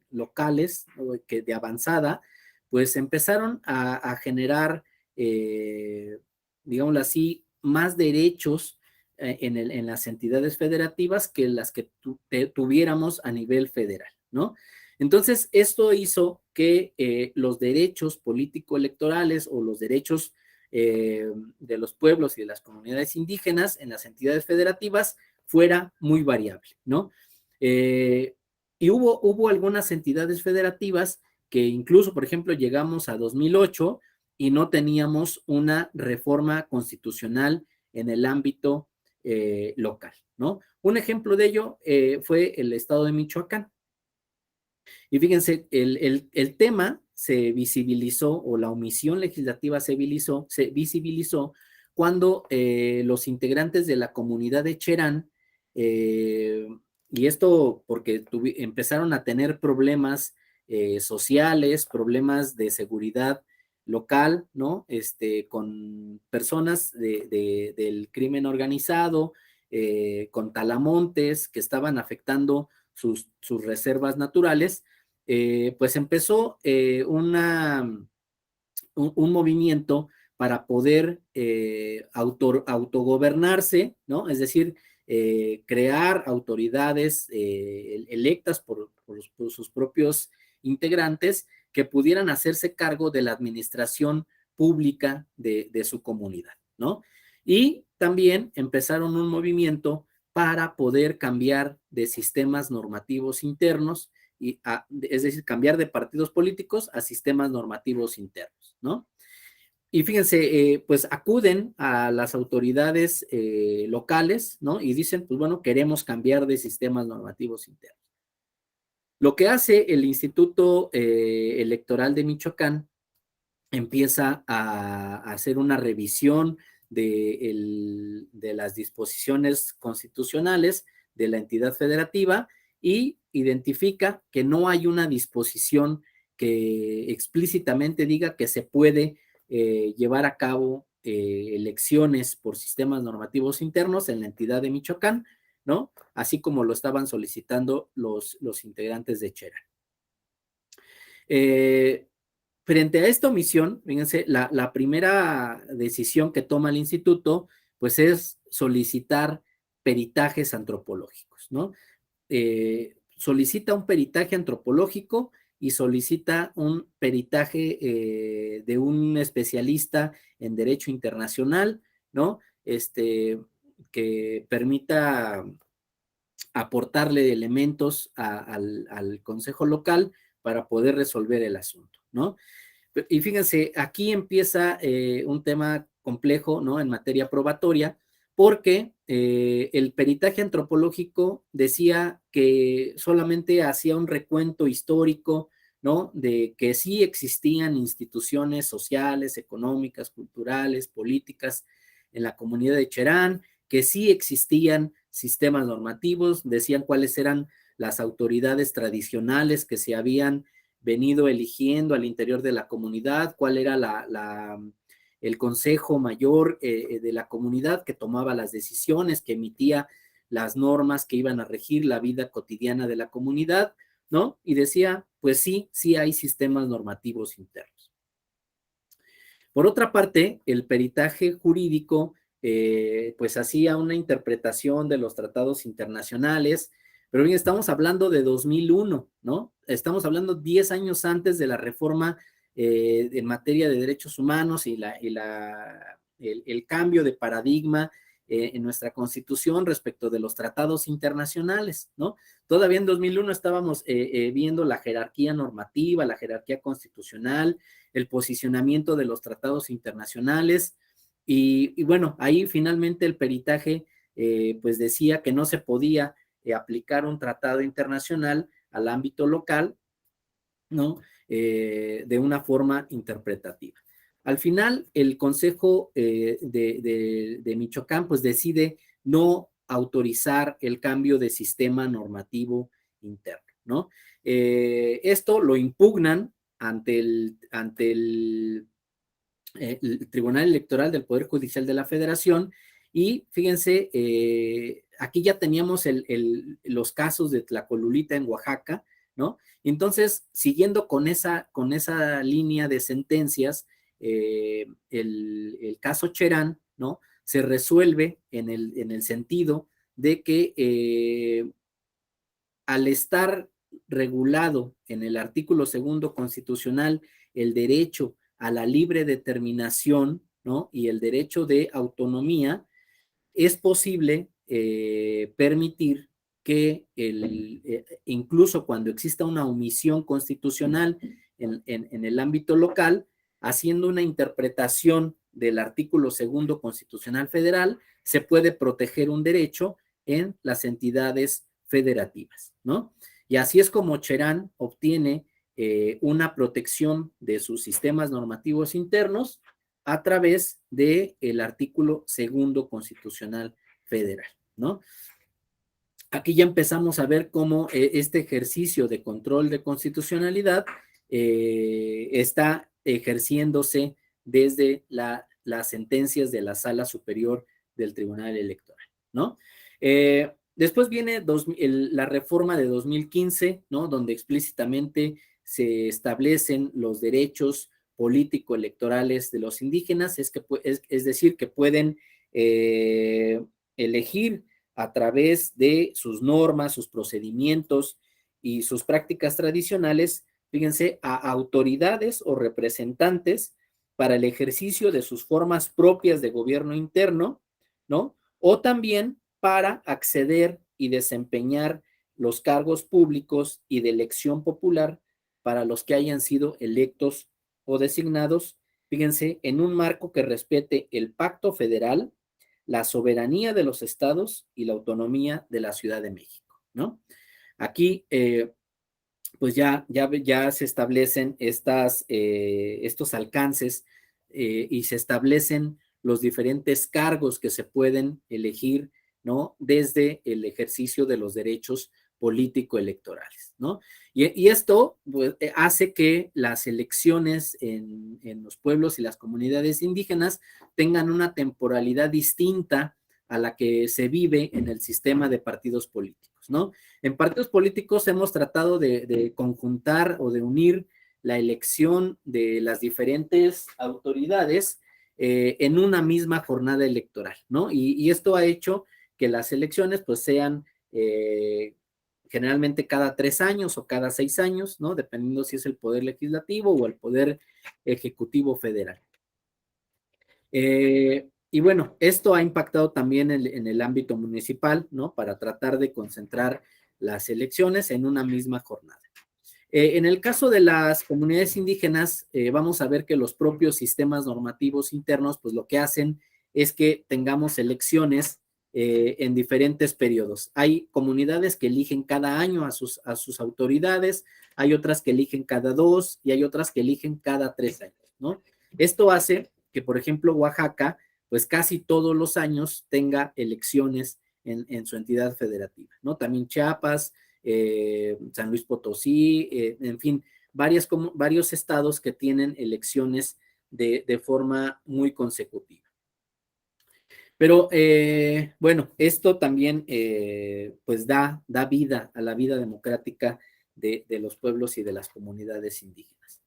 locales, ¿no? Que de avanzada, pues empezaron a generar, digámoslo así, más derechos en las entidades federativas que las que tuviéramos a nivel federal, ¿no? Entonces, esto hizo que los derechos político-electorales o los derechos de los pueblos y de las comunidades indígenas en las entidades federativas fuera muy variable, ¿no? Y hubo algunas entidades federativas que incluso, por ejemplo, llegamos a 2008 y no teníamos una reforma constitucional en el ámbito local, ¿no? Un ejemplo de ello fue el estado de Michoacán. Y fíjense, el tema se visibilizó o la omisión legislativa se visibilizó cuando los integrantes de la comunidad de Cherán, y esto porque empezaron a tener problemas sociales, problemas de seguridad local, ¿no? Con personas del crimen organizado, con talamontes que estaban afectando sus reservas naturales, pues empezó un movimiento para poder autogobernarse, ¿no? Es decir, crear autoridades electas por sus propios integrantes que pudieran hacerse cargo de la administración pública de su comunidad, ¿no? Y también empezaron un movimiento para poder cambiar de sistemas normativos internos, es decir, cambiar de partidos políticos a sistemas normativos internos, ¿no? Y fíjense, pues acuden a las autoridades locales, ¿no? Y dicen, pues bueno, queremos cambiar de sistemas normativos internos. Lo que hace el Instituto Electoral de Michoacán empieza a hacer una revisión de las disposiciones constitucionales de la entidad federativa y identifica que no hay una disposición que explícitamente diga que se puede llevar a cabo elecciones por sistemas normativos internos en la entidad de Michoacán, ¿no? Así como lo estaban solicitando los integrantes de Chera. Frente a esta omisión, fíjense, la primera decisión que toma el instituto, pues es solicitar peritajes antropológicos, ¿no? Solicita un peritaje antropológico y solicita un peritaje de un especialista en derecho internacional, ¿no? Que permita aportarle elementos al consejo local para poder resolver el asunto, ¿no? Y fíjense, aquí empieza un tema complejo, ¿no? En materia probatoria, porque el peritaje antropológico decía que solamente hacía un recuento histórico, ¿no? De que sí existían instituciones sociales, económicas, culturales, políticas en la comunidad de Cherán, que sí existían sistemas normativos, decían cuáles eran las autoridades tradicionales que se habían venido eligiendo al interior de la comunidad, cuál era el consejo mayor de la comunidad que tomaba las decisiones, que emitía las normas que iban a regir la vida cotidiana de la comunidad, ¿no? Y decía, pues sí, sí hay sistemas normativos internos. Por otra parte, el peritaje jurídico, pues hacía una interpretación de los tratados internacionales, pero bien, estamos hablando de 2001, ¿no? Estamos hablando 10 años antes de la reforma en materia de derechos humanos y el cambio de paradigma en nuestra constitución respecto de los tratados internacionales, ¿no? Todavía en 2001 estábamos viendo la jerarquía normativa, la jerarquía constitucional, el posicionamiento de los tratados internacionales y bueno, ahí finalmente el peritaje pues decía que no se podía aplicar un tratado internacional al ámbito local, ¿no? De una forma interpretativa. Al final, el Consejo de Michoacán pues decide no autorizar el cambio de sistema normativo interno, ¿no? Esto lo impugnan ante el Tribunal Electoral del Poder Judicial de la Federación y fíjense, aquí ya teníamos los casos de Tlacolulita en Oaxaca, ¿no? Entonces, siguiendo con esa línea de sentencias, el caso Cherán, ¿no? se resuelve en el sentido de que al estar regulado en el artículo 2 constitucional el derecho a la libre determinación, ¿no? Y el derecho de autonomía, es posible permitir que incluso cuando exista una omisión constitucional en el ámbito local, haciendo una interpretación del artículo 2 constitucional federal, se puede proteger un derecho en las entidades federativas, ¿no? Y así es como Cherán obtiene una protección de sus sistemas normativos internos a través del artículo 2 constitucional federal, ¿no? Aquí ya empezamos a ver cómo este ejercicio de control de constitucionalidad está ejerciéndose desde las sentencias de la Sala Superior del Tribunal Electoral, ¿no? Después viene la reforma de 2015, ¿no? Donde explícitamente se establecen los derechos político-electorales de los indígenas, es decir, que pueden elegir a través de sus normas, sus procedimientos y sus prácticas tradicionales, fíjense, a autoridades o representantes para el ejercicio de sus formas propias de gobierno interno, ¿no? O también para acceder y desempeñar los cargos públicos y de elección popular para los que hayan sido electos o designados, fíjense, en un marco que respete el pacto federal, la soberanía de los estados y la autonomía de la Ciudad de México, ¿no? Aquí, pues ya se establecen estos alcances y se establecen los diferentes cargos que se pueden elegir, ¿no? Desde el ejercicio de los derechos político-electorales, ¿no? Y esto pues, hace que las elecciones en los pueblos y las comunidades indígenas tengan una temporalidad distinta a la que se vive en el sistema de partidos políticos, ¿no? En partidos políticos hemos tratado de conjuntar o de unir la elección de las diferentes autoridades en una misma jornada electoral, ¿no? Y esto ha hecho que las elecciones pues sean generalmente cada 3 años o cada 6 años, ¿no? Dependiendo si es el poder legislativo o el poder ejecutivo federal. Y bueno, esto ha impactado también en el ámbito municipal, ¿no? Para tratar de concentrar las elecciones en una misma jornada. En el caso de las comunidades indígenas, vamos a ver que los propios sistemas normativos internos, pues lo que hacen es que tengamos elecciones en diferentes periodos. Hay comunidades que eligen cada año a sus autoridades, hay otras que eligen cada 2 y hay otras que eligen cada 3 años, ¿no? Esto hace que, por ejemplo, Oaxaca, pues casi todos los años tenga elecciones en su entidad federativa, ¿no? También Chiapas, San Luis Potosí, en fin, varios estados que tienen elecciones de forma muy consecutiva. Pero bueno, esto también pues da vida a la vida democrática de los pueblos y de las comunidades indígenas.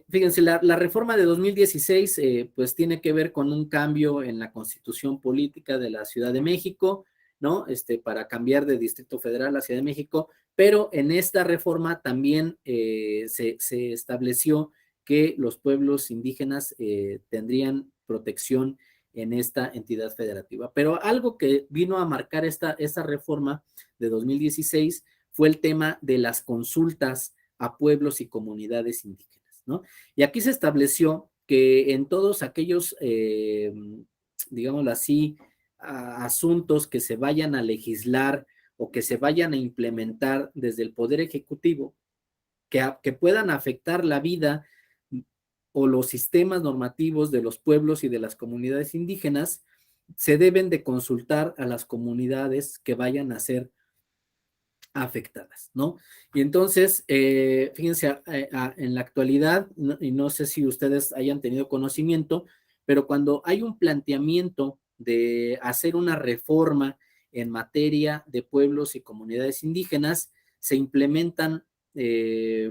Fíjense, la reforma de 2016 pues tiene que ver con un cambio en la constitución política de la Ciudad de México, ¿no? Para cambiar de Distrito Federal a Ciudad de México, pero en esta reforma también se estableció que los pueblos indígenas tendrían protección en esta entidad federativa. Pero algo que vino a marcar esta reforma de 2016 fue el tema de las consultas a pueblos y comunidades indígenas, ¿no? Y aquí se estableció que en todos aquellos, digámoslo así, asuntos que se vayan a legislar o que se vayan a implementar desde el Poder Ejecutivo, que puedan afectar la vida o los sistemas normativos de los pueblos y de las comunidades indígenas, se deben de consultar a las comunidades que vayan a ser afectadas, ¿no? Y entonces, fíjense, en la actualidad, y no sé si ustedes hayan tenido conocimiento, pero cuando hay un planteamiento de hacer una reforma en materia de pueblos y comunidades indígenas, se implementan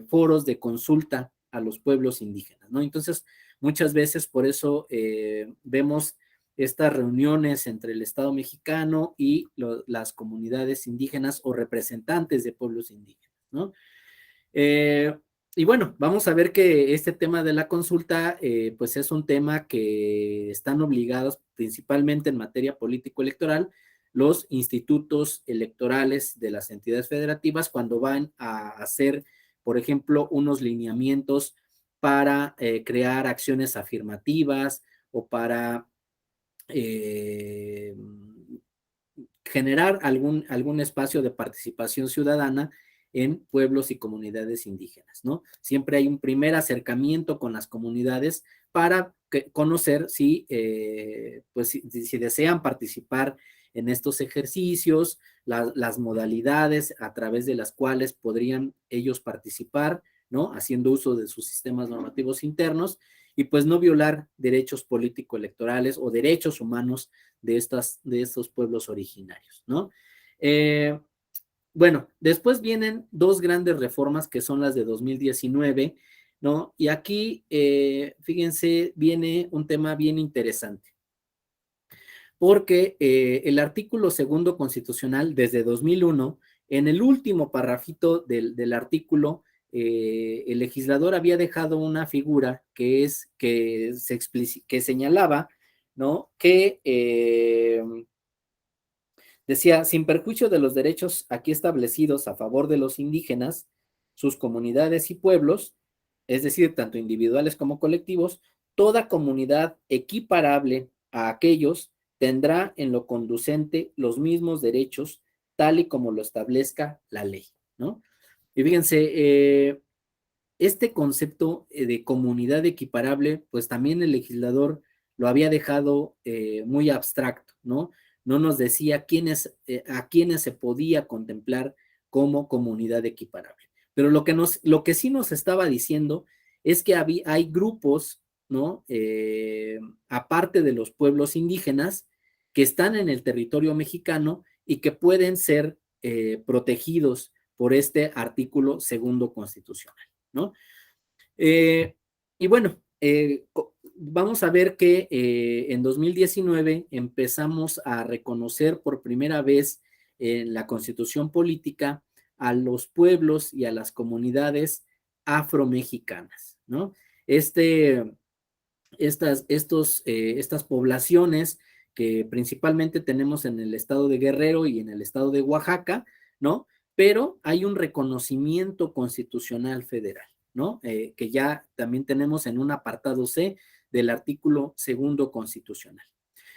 foros de consulta a los pueblos indígenas, ¿no? Entonces, muchas veces por eso vemos estas reuniones entre el Estado mexicano y las comunidades indígenas o representantes de pueblos indígenas, ¿no? Eh, y bueno, vamos a ver que este tema de la consulta, pues es un tema que están obligados principalmente en materia político-electoral los institutos electorales de las entidades federativas cuando van a hacer, por ejemplo, unos lineamientos para crear acciones afirmativas o para eh, generar algún espacio de participación ciudadana en pueblos y comunidades indígenas, ¿no? Siempre hay un primer acercamiento con las comunidades para conocer pues, si desean participar en estos ejercicios, las modalidades a través de las cuales podrían ellos participar, ¿no? Haciendo uso de sus sistemas normativos internos y pues no violar derechos político-electorales o derechos humanos de estos pueblos originarios, ¿no? Eh, bueno, después vienen dos grandes reformas que son las de 2019, ¿no? Y aquí, fíjense, viene un tema bien interesante, porque el artículo segundo constitucional desde 2001, en el último parrafito del artículo, el legislador había dejado una figura que señalaba, ¿no? Que decía, sin perjuicio de los derechos aquí establecidos a favor de los indígenas, sus comunidades y pueblos, es decir, tanto individuales como colectivos, toda comunidad equiparable a aquellos tendrá en lo conducente los mismos derechos tal y como lo establezca la ley, ¿no? Y fíjense, este concepto de comunidad equiparable, pues también el legislador lo había dejado muy abstracto, ¿no? No nos decía a quiénes se podía contemplar como comunidad equiparable. Pero lo que sí nos estaba diciendo es que hay grupos, ¿no? Aparte de los pueblos indígenas, que están en el territorio mexicano y que pueden ser protegidos por este artículo segundo constitucional, ¿no? Y bueno, vamos a ver que en 2019 empezamos a reconocer por primera vez en la Constitución política a los pueblos y a las comunidades afromexicanas, ¿no? Este, estas poblaciones que principalmente tenemos en el estado de Guerrero y en el estado de Oaxaca, ¿no? Pero hay un reconocimiento constitucional federal, ¿no? Que ya también tenemos en un apartado C del artículo segundo constitucional.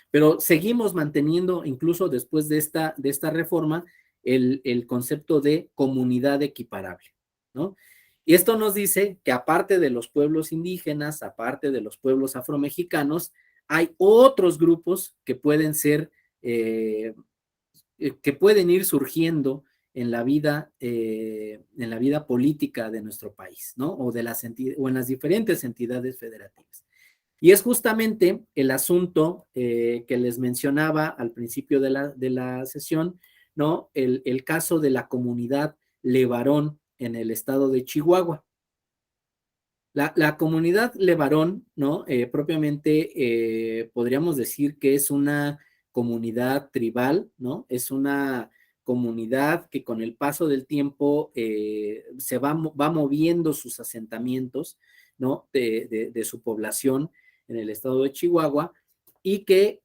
Pero seguimos manteniendo, incluso después de esta reforma, el concepto de comunidad equiparable, ¿no? Y esto nos dice que aparte de los pueblos indígenas, aparte de los pueblos afromexicanos, hay otros grupos que pueden ser, que pueden ir surgiendo en la vida política de nuestro país, ¿no? O en las diferentes entidades federativas. Y es justamente el asunto que les mencionaba al principio de la sesión, ¿no? El caso de la comunidad Levarón en el estado de Chihuahua. La comunidad Levarón, ¿no? Propiamente podríamos decir que es una comunidad tribal, ¿no? Es una comunidad que con el paso del tiempo va moviendo sus asentamientos, ¿no? De su población en el estado de Chihuahua y que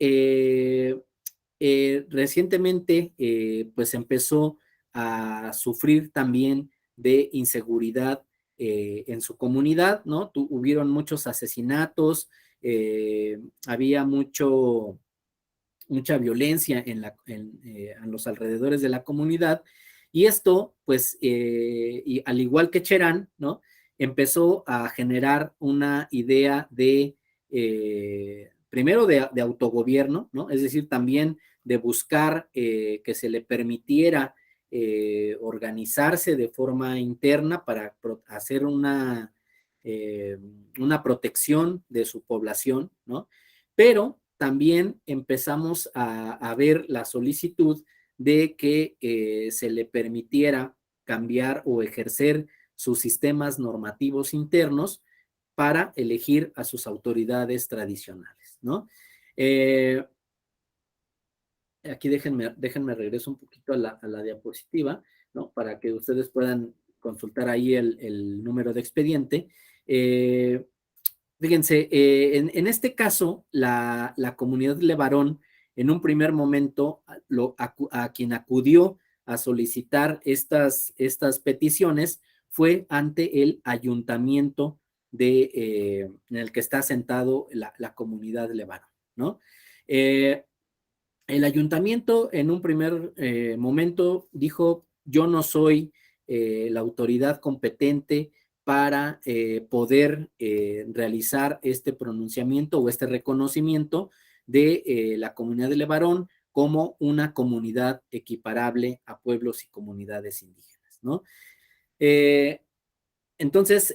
recientemente pues empezó a sufrir también de inseguridad en su comunidad, ¿no? Hubieron muchos asesinatos, había mucha violencia en los alrededores de la comunidad, y esto, pues, y al igual que Cherán, ¿no? Empezó a generar una idea primero de autogobierno, ¿no? Es decir, también de buscar que se le permitiera organizarse de forma interna para hacer una protección de su población, ¿no? Pero también empezamos a ver la solicitud de que se le permitiera cambiar o ejercer sus sistemas normativos internos para elegir a sus autoridades tradicionales, ¿no? Eh, Aquí déjenme regreso un poquito a la diapositiva, ¿no? Para que ustedes puedan consultar ahí el número de expediente. Eh, Fíjense, en este caso, la comunidad de Levarón, en un primer momento, a quien acudió a solicitar estas peticiones fue ante el ayuntamiento en el que está asentado la comunidad de Levarón, ¿no? El ayuntamiento en un primer momento dijo, yo no soy la autoridad competente para poder realizar este pronunciamiento o este reconocimiento de la comunidad de Levarón como una comunidad equiparable a pueblos y comunidades indígenas, ¿no? Eh, entonces,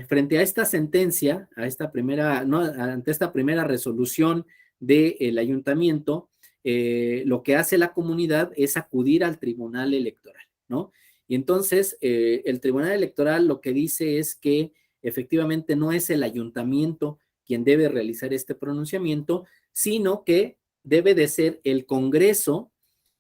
frente a esta sentencia, ¿no? Ante esta primera resolución del ayuntamiento, lo que hace la comunidad es acudir al tribunal electoral, ¿no? Y entonces, el tribunal electoral lo que dice es que efectivamente no es el ayuntamiento quien debe realizar este pronunciamiento, sino que debe de ser el Congreso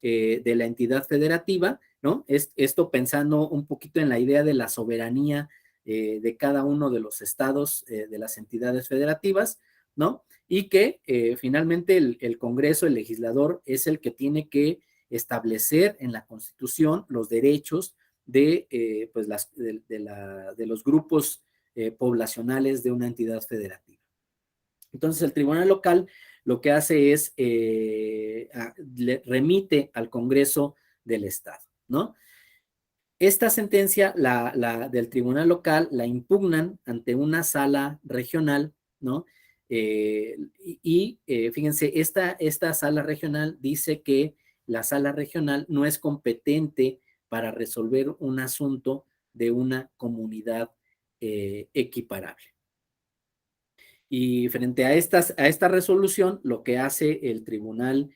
de la entidad federativa, ¿no? Esto pensando un poquito en la idea de la soberanía de cada uno de los estados de las entidades federativas, ¿no? Y que finalmente el Congreso, el legislador, es el que tiene que establecer en la Constitución los derechos pues de los grupos poblacionales de una entidad federativa. Entonces, el tribunal local lo que hace es le remite al Congreso del Estado, ¿no? Esta sentencia, del tribunal local, la impugnan ante una sala regional, ¿no? Fíjense, esta sala regional dice que la sala regional no es competente para resolver un asunto de una comunidad equiparable. Y frente a esta resolución, lo que hace el tribunal,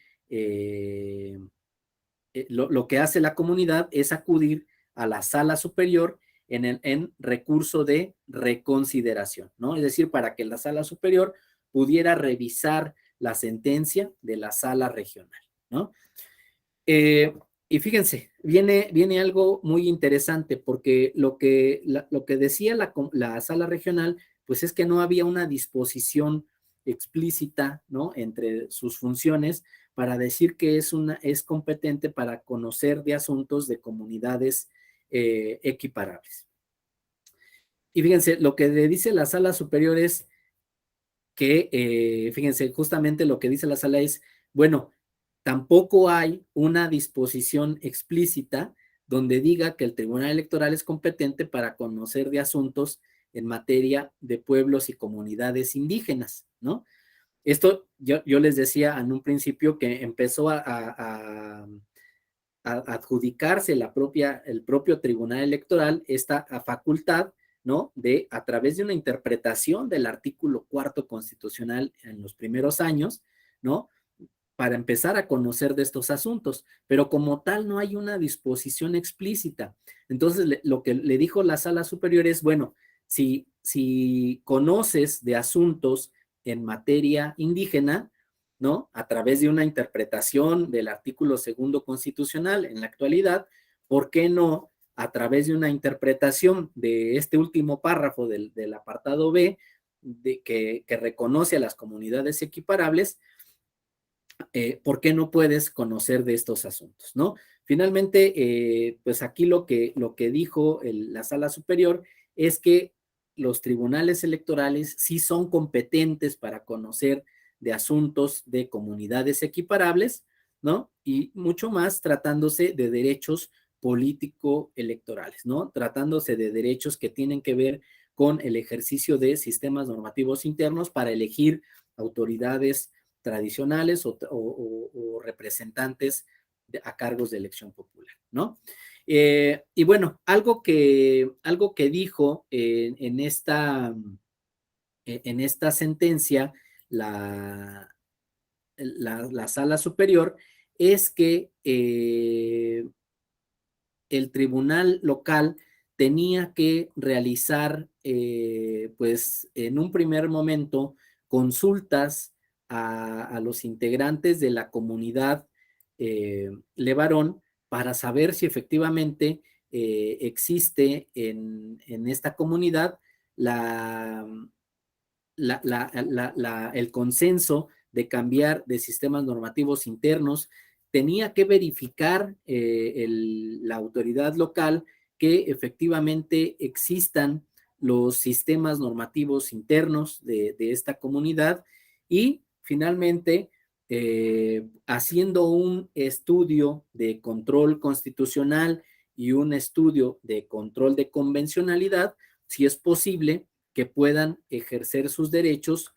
lo que hace la comunidad es acudir a la sala superior en recurso de reconsideración, ¿no? Es decir, para que la sala superior pudiera revisar la sentencia de la sala regional, ¿no? Eh, y fíjense, viene algo muy interesante porque lo que decía la sala regional, pues es que no había una disposición explícita, ¿no? Entre sus funciones para decir que es competente para conocer de asuntos de comunidades equiparables. Y fíjense, lo que le dice la sala superior es que, fíjense, justamente lo que dice la sala es, bueno, tampoco hay una disposición explícita donde diga que el Tribunal Electoral es competente para conocer de asuntos en materia de pueblos y comunidades indígenas, ¿no? Esto yo les decía en un principio que empezó a adjudicarse el propio Tribunal Electoral esta facultad, ¿no? De, a través de una interpretación del artículo 4 constitucional en los primeros años, ¿no? Para empezar a conocer de estos asuntos, pero como tal no hay una disposición explícita. Entonces, lo que le dijo la sala superior es, bueno, si conoces de asuntos en materia indígena, ¿no? A través de una interpretación del artículo 2 constitucional en la actualidad, ¿por qué no a través de una interpretación de este último párrafo del apartado B, que reconoce a las comunidades equiparables? ¿Por qué no puedes conocer de estos asuntos, no? Finalmente, pues aquí lo que dijo la sala superior es que los tribunales electorales sí son competentes para conocer de asuntos de comunidades equiparables, ¿no? Y mucho más tratándose de derechos político-electorales, ¿no? Tratándose de derechos que tienen que ver con el ejercicio de sistemas normativos internos para elegir autoridades tradicionales o representantes a cargos de elección popular, ¿no? Y bueno, algo que dijo en esta sentencia la sala superior es que el tribunal local tenía que realizar, pues en un primer momento, consultas a los integrantes de la comunidad Levarón para saber si efectivamente existe en esta comunidad la, el consenso de cambiar de sistemas normativos internos. Tenía que verificar la autoridad local que efectivamente existan los sistemas normativos internos de esta comunidad y finalmente haciendo un estudio de control constitucional y un estudio de control de convencionalidad, si es posible que puedan ejercer sus derechos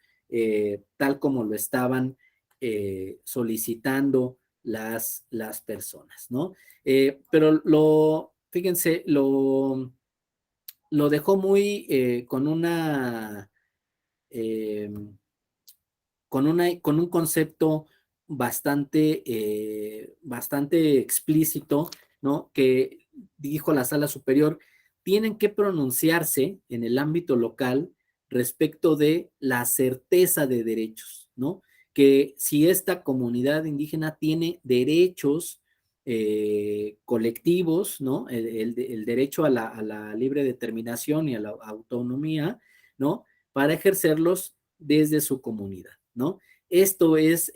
tal como lo estaban solicitando las personas, ¿no? Pero fíjense, lo dejó muy eh, con un concepto bastante explícito, ¿no? Que dijo la sala superior, tienen que pronunciarse en el ámbito local respecto de la certeza de derechos, ¿no? Que si esta comunidad indígena tiene derechos colectivos, ¿no? El derecho a la libre determinación y a la autonomía, ¿no? Para ejercerlos desde su comunidad, ¿no? Esto es,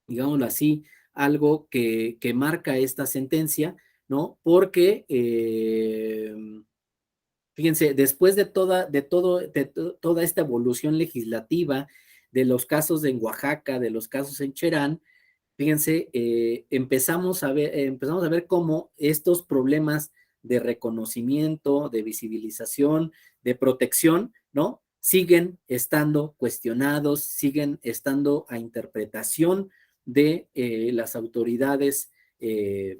digámoslo así, algo que marca esta sentencia, ¿no? Porque, fíjense, después toda esta evolución legislativa de los casos en Oaxaca, de los casos en Cherán, fíjense, empezamos a ver cómo estos problemas de reconocimiento, de visibilización, de protección, ¿no? Siguen estando cuestionados, siguen estando a interpretación de las autoridades que,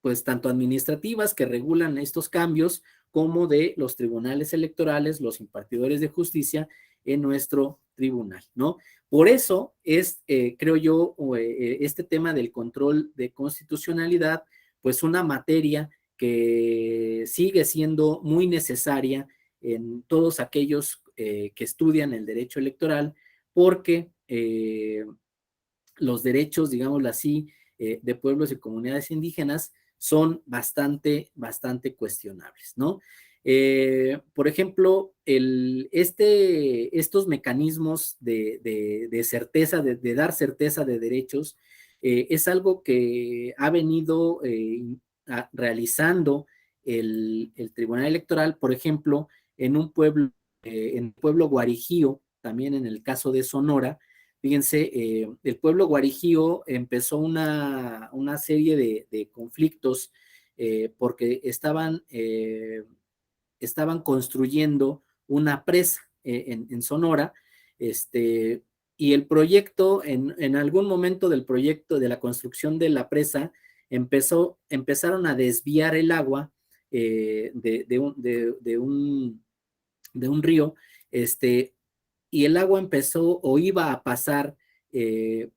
pues, tanto administrativas que regulan estos cambios, como de los tribunales electorales, los impartidores de justicia en nuestro tribunal, ¿no? Por eso es, creo yo, este tema del control de constitucionalidad, pues una materia que sigue siendo muy necesaria en todos aquellos que estudian el derecho electoral, porque los derechos, digámoslo así, de pueblos y comunidades indígenas son bastante cuestionables, ¿no? Por ejemplo, estos mecanismos de certeza, de dar certeza de derechos, es algo que ha venido realizando el Tribunal Electoral, por ejemplo, en el pueblo Guarijío, también en el caso de Sonora. Fíjense, el pueblo guarijío empezó una serie de conflictos porque estaban construyendo una presa en Sonora, y el proyecto, en algún momento del proyecto de la construcción de la presa, empezaron a desviar el agua de un río, y el agua empezó o iba a pasar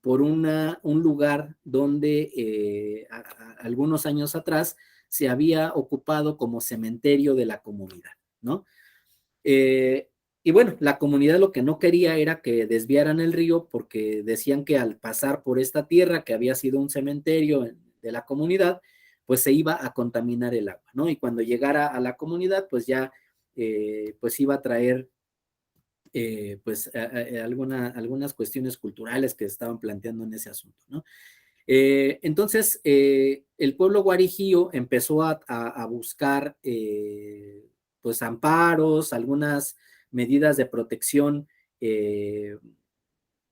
por un lugar donde algunos años atrás se había ocupado como cementerio de la comunidad, ¿no? Eh, y bueno, la comunidad lo que no quería era que desviaran el río porque decían que al pasar por esta tierra que había sido un cementerio de la comunidad, pues se iba a contaminar el agua, ¿no? Y cuando llegara a la comunidad, pues ya pues iba a traer pues algunas cuestiones culturales que estaban planteando en ese asunto, ¿no? Entonces, el pueblo guarijío empezó a buscar pues amparos, algunas medidas de protección eh,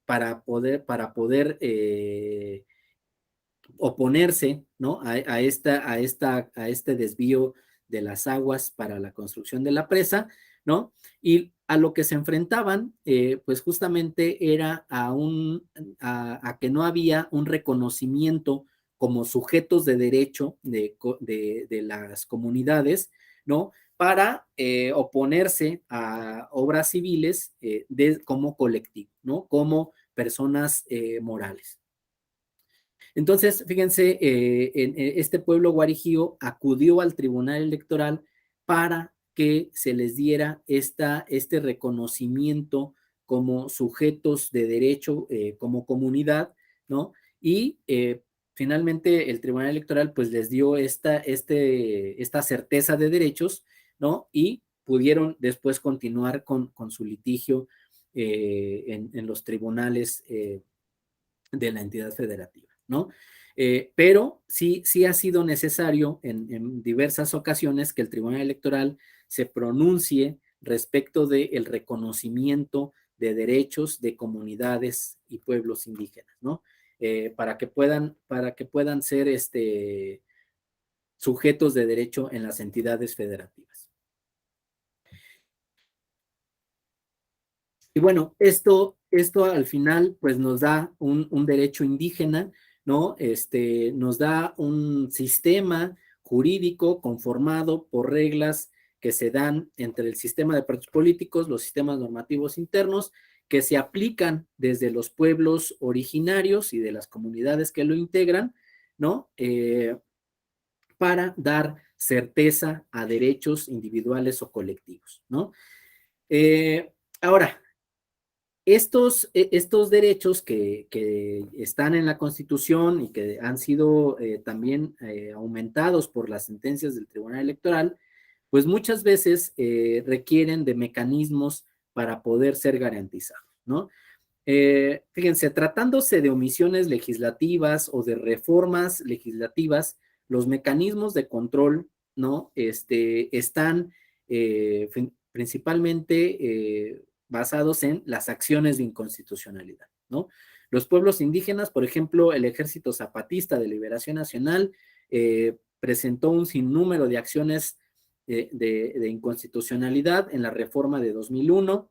para poder oponerse, ¿no? A este desvío de las aguas para la construcción de la presa, ¿no? Y a lo que se enfrentaban, pues justamente era a que no había un reconocimiento como sujetos de derecho de las comunidades, ¿no? Para oponerse a obras civiles como colectivo, ¿no? Como personas morales. Entonces, fíjense, este pueblo guarijío acudió al Tribunal Electoral para que se les diera este reconocimiento como sujetos de derecho, como comunidad, ¿no? Y finalmente el Tribunal Electoral pues les dio esta certeza de derechos, ¿no? Y pudieron después continuar con su litigio en los tribunales de la entidad federativa, ¿no? Pero sí ha sido necesario en diversas ocasiones que el Tribunal Electoral se pronuncie respecto del reconocimiento de derechos de comunidades y pueblos indígenas, ¿no? Para que puedan ser sujetos de derecho en las entidades federativas. Y bueno, esto al final pues nos da un derecho indígena, ¿no? Nos da un sistema jurídico conformado por reglas que se dan entre el sistema de partidos políticos, los sistemas normativos internos, que se aplican desde los pueblos originarios y de las comunidades que lo integran, ¿no? Para dar certeza a derechos individuales o colectivos, ¿no? Ahora, estos derechos que están en la Constitución y que han sido también aumentados por las sentencias del Tribunal Electoral, pues muchas veces requieren de mecanismos para poder ser garantizados, ¿no? Fíjense, tratándose de omisiones legislativas o de reformas legislativas, los mecanismos de control, ¿no? Están principalmente basados en las acciones de inconstitucionalidad, ¿no? Los pueblos indígenas, por ejemplo, el Ejército Zapatista de Liberación Nacional presentó un sinnúmero de acciones de inconstitucionalidad en la reforma de 2001,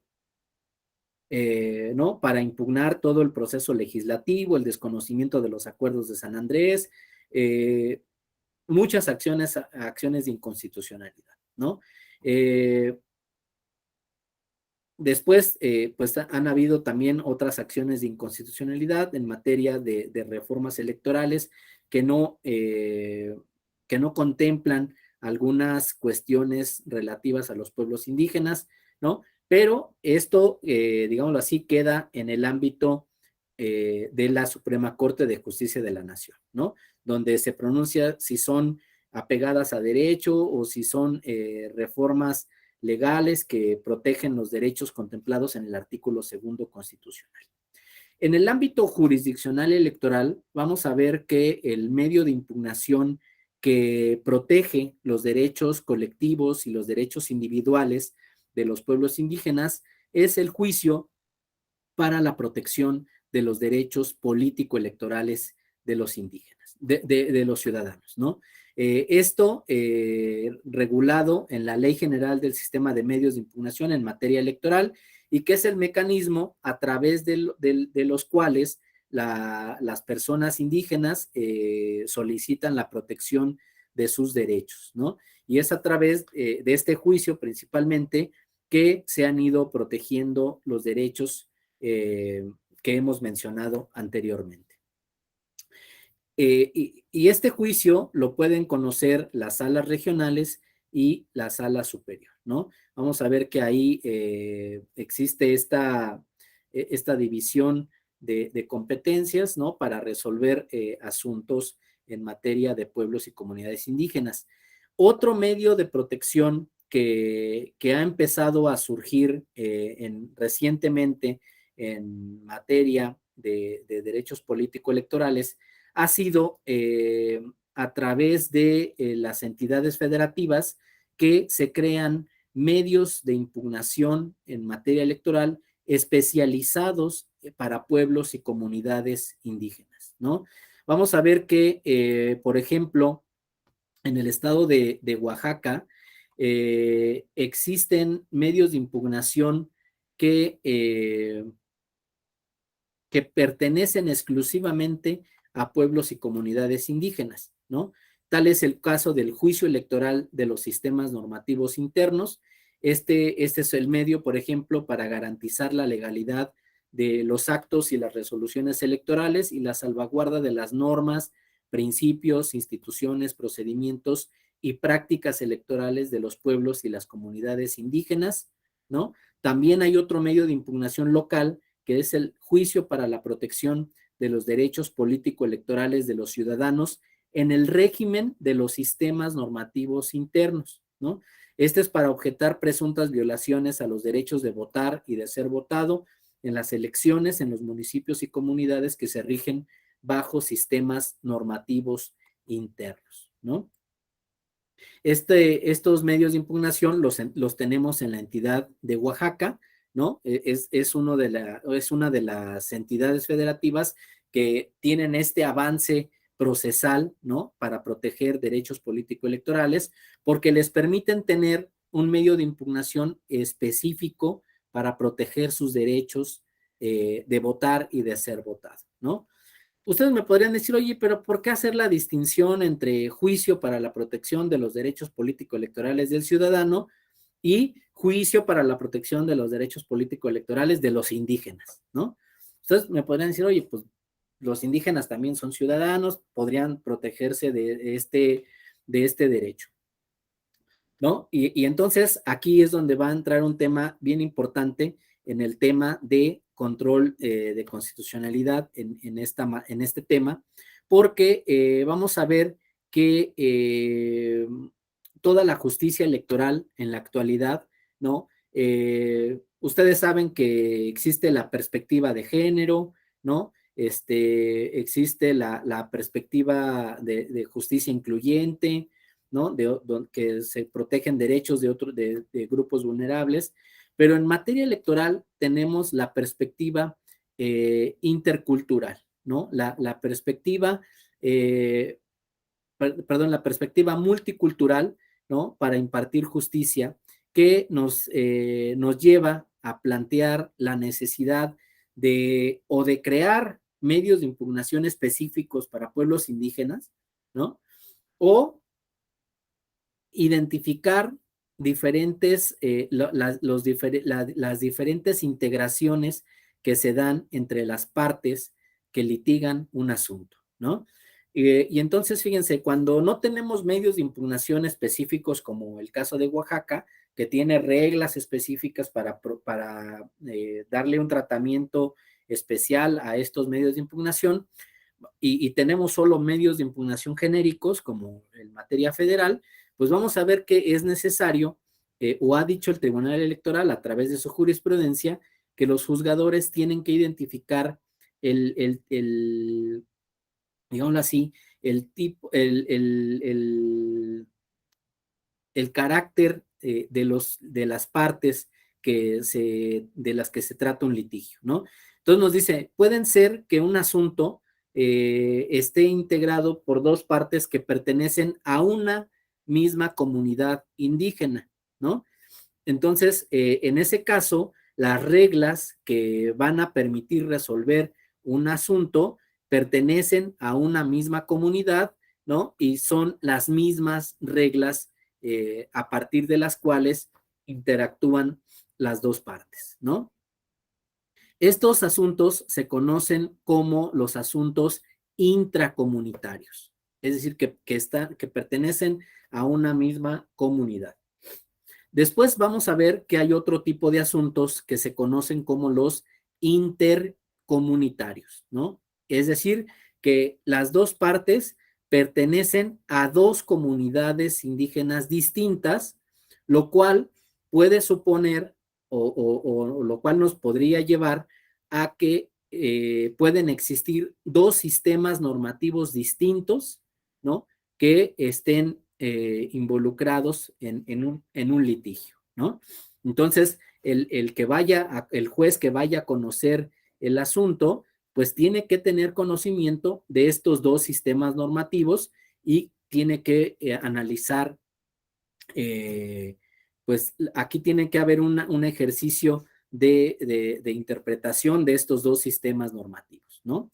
¿no? Para impugnar todo el proceso legislativo, el desconocimiento de los acuerdos de San Andrés, muchas acciones de inconstitucionalidad, ¿no? Después, pues han habido también otras acciones de inconstitucionalidad en materia de reformas electorales que no contemplan algunas cuestiones relativas a los pueblos indígenas, ¿no? Pero esto, digámoslo así, queda en el ámbito de la Suprema Corte de Justicia de la Nación, ¿no? Donde se pronuncia si son apegadas a derecho o si son reformas legales que protegen los derechos contemplados en el artículo 2 constitucional. En el ámbito jurisdiccional electoral, vamos a ver que el medio de impugnación que protege los derechos colectivos y los derechos individuales de los pueblos indígenas es el juicio para la protección de los derechos político-electorales de los indígenas, de los ciudadanos, ¿no? Esto regulado en la Ley General del Sistema de Medios de Impugnación en materia electoral y que es el mecanismo a través de los cuales las personas indígenas solicitan la protección de sus derechos, ¿no? Y es a través de este juicio principalmente que se han ido protegiendo los derechos que hemos mencionado anteriormente. Y este juicio lo pueden conocer las salas regionales y la sala superior, ¿no? Vamos a ver que ahí existe esta división de competencias, ¿no? Para resolver asuntos en materia de pueblos y comunidades indígenas. Otro medio de protección que ha empezado a surgir recientemente en materia de derechos político-electorales ha sido a través de las entidades federativas que se crean medios de impugnación en materia electoral especializados para pueblos y comunidades indígenas, ¿no? Vamos a ver que, por ejemplo, en el estado de Oaxaca existen medios de impugnación que que pertenecen exclusivamente a pueblos y comunidades indígenas, ¿no? Tal es el caso del juicio electoral de los sistemas normativos internos. Este es el medio, por ejemplo, para garantizar la legalidad de los actos y las resoluciones electorales y la salvaguarda de las normas, principios, instituciones, procedimientos y prácticas electorales de los pueblos y las comunidades indígenas, ¿no? También hay otro medio de impugnación local, que es el juicio para la protección de los derechos político-electorales de los ciudadanos en el régimen de los sistemas normativos internos, ¿no? Este es para objetar presuntas violaciones a los derechos de votar y de ser votado en las elecciones en los municipios y comunidades que se rigen bajo sistemas normativos internos, ¿no? Estos medios de impugnación los tenemos en la entidad de Oaxaca, ¿no? Es una de las entidades federativas que tienen este avance procesal, ¿no? Para proteger derechos político-electorales, porque les permiten tener un medio de impugnación específico para proteger sus derechos de votar y de ser votado, ¿no? Ustedes me podrían decir, oye, pero ¿por qué hacer la distinción entre juicio para la protección de los derechos político-electorales del ciudadano y juicio para la protección de los derechos político-electorales de los indígenas, ¿no? Ustedes me podrían decir, oye, pues los indígenas también son ciudadanos, podrían protegerse de este derecho, ¿no? Y entonces aquí es donde va a entrar un tema bien importante en el tema de control de constitucionalidad en este tema, porque vamos a ver que toda la justicia electoral en la actualidad, ¿no? Ustedes saben que existe la perspectiva de género, ¿no? Existe la perspectiva de justicia incluyente, ¿no? Que se protegen derechos de grupos vulnerables, pero en materia electoral tenemos la perspectiva intercultural, ¿no? La perspectiva, perdón, la perspectiva multicultural, ¿no? Para impartir justicia, que nos lleva a plantear la necesidad o de crear medios de impugnación específicos para pueblos indígenas, ¿no? O identificar diferentes, las diferentes integraciones que se dan entre las partes que litigan un asunto, ¿no? Y entonces, fíjense, cuando no tenemos medios de impugnación específicos, como el caso de Oaxaca, que tiene reglas específicas para darle un tratamiento especial a estos medios de impugnación, y tenemos solo medios de impugnación genéricos, como en materia federal, pues vamos a ver que es necesario, o ha dicho el Tribunal Electoral a través de su jurisprudencia, que los juzgadores tienen que identificar digámoslo así, el tipo, el carácter de las partes de las que se trata un litigio, ¿no? Entonces nos dice, pueden ser que un asunto esté integrado por dos partes que pertenecen a una misma comunidad indígena, ¿no? Entonces, en ese caso, las reglas que van a permitir resolver un asunto pertenecen a una misma comunidad, ¿no? Y son las mismas reglas a partir de las cuales interactúan las dos partes, ¿no? Estos asuntos se conocen como los asuntos intracomunitarios, es decir, que pertenecen a una misma comunidad. Después vamos a ver que hay otro tipo de asuntos que se conocen como los intercomunitarios, ¿no? Es decir, que las dos partes pertenecen a dos comunidades indígenas distintas, lo cual puede suponer o lo cual nos podría llevar a que pueden existir dos sistemas normativos distintos, ¿no? Que estén involucrados en un litigio, ¿no? Entonces, el juez que vaya a conocer el asunto, pues tiene que tener conocimiento de estos dos sistemas normativos y tiene que analizar, pues aquí tiene que haber un ejercicio de interpretación de estos dos sistemas normativos, ¿no?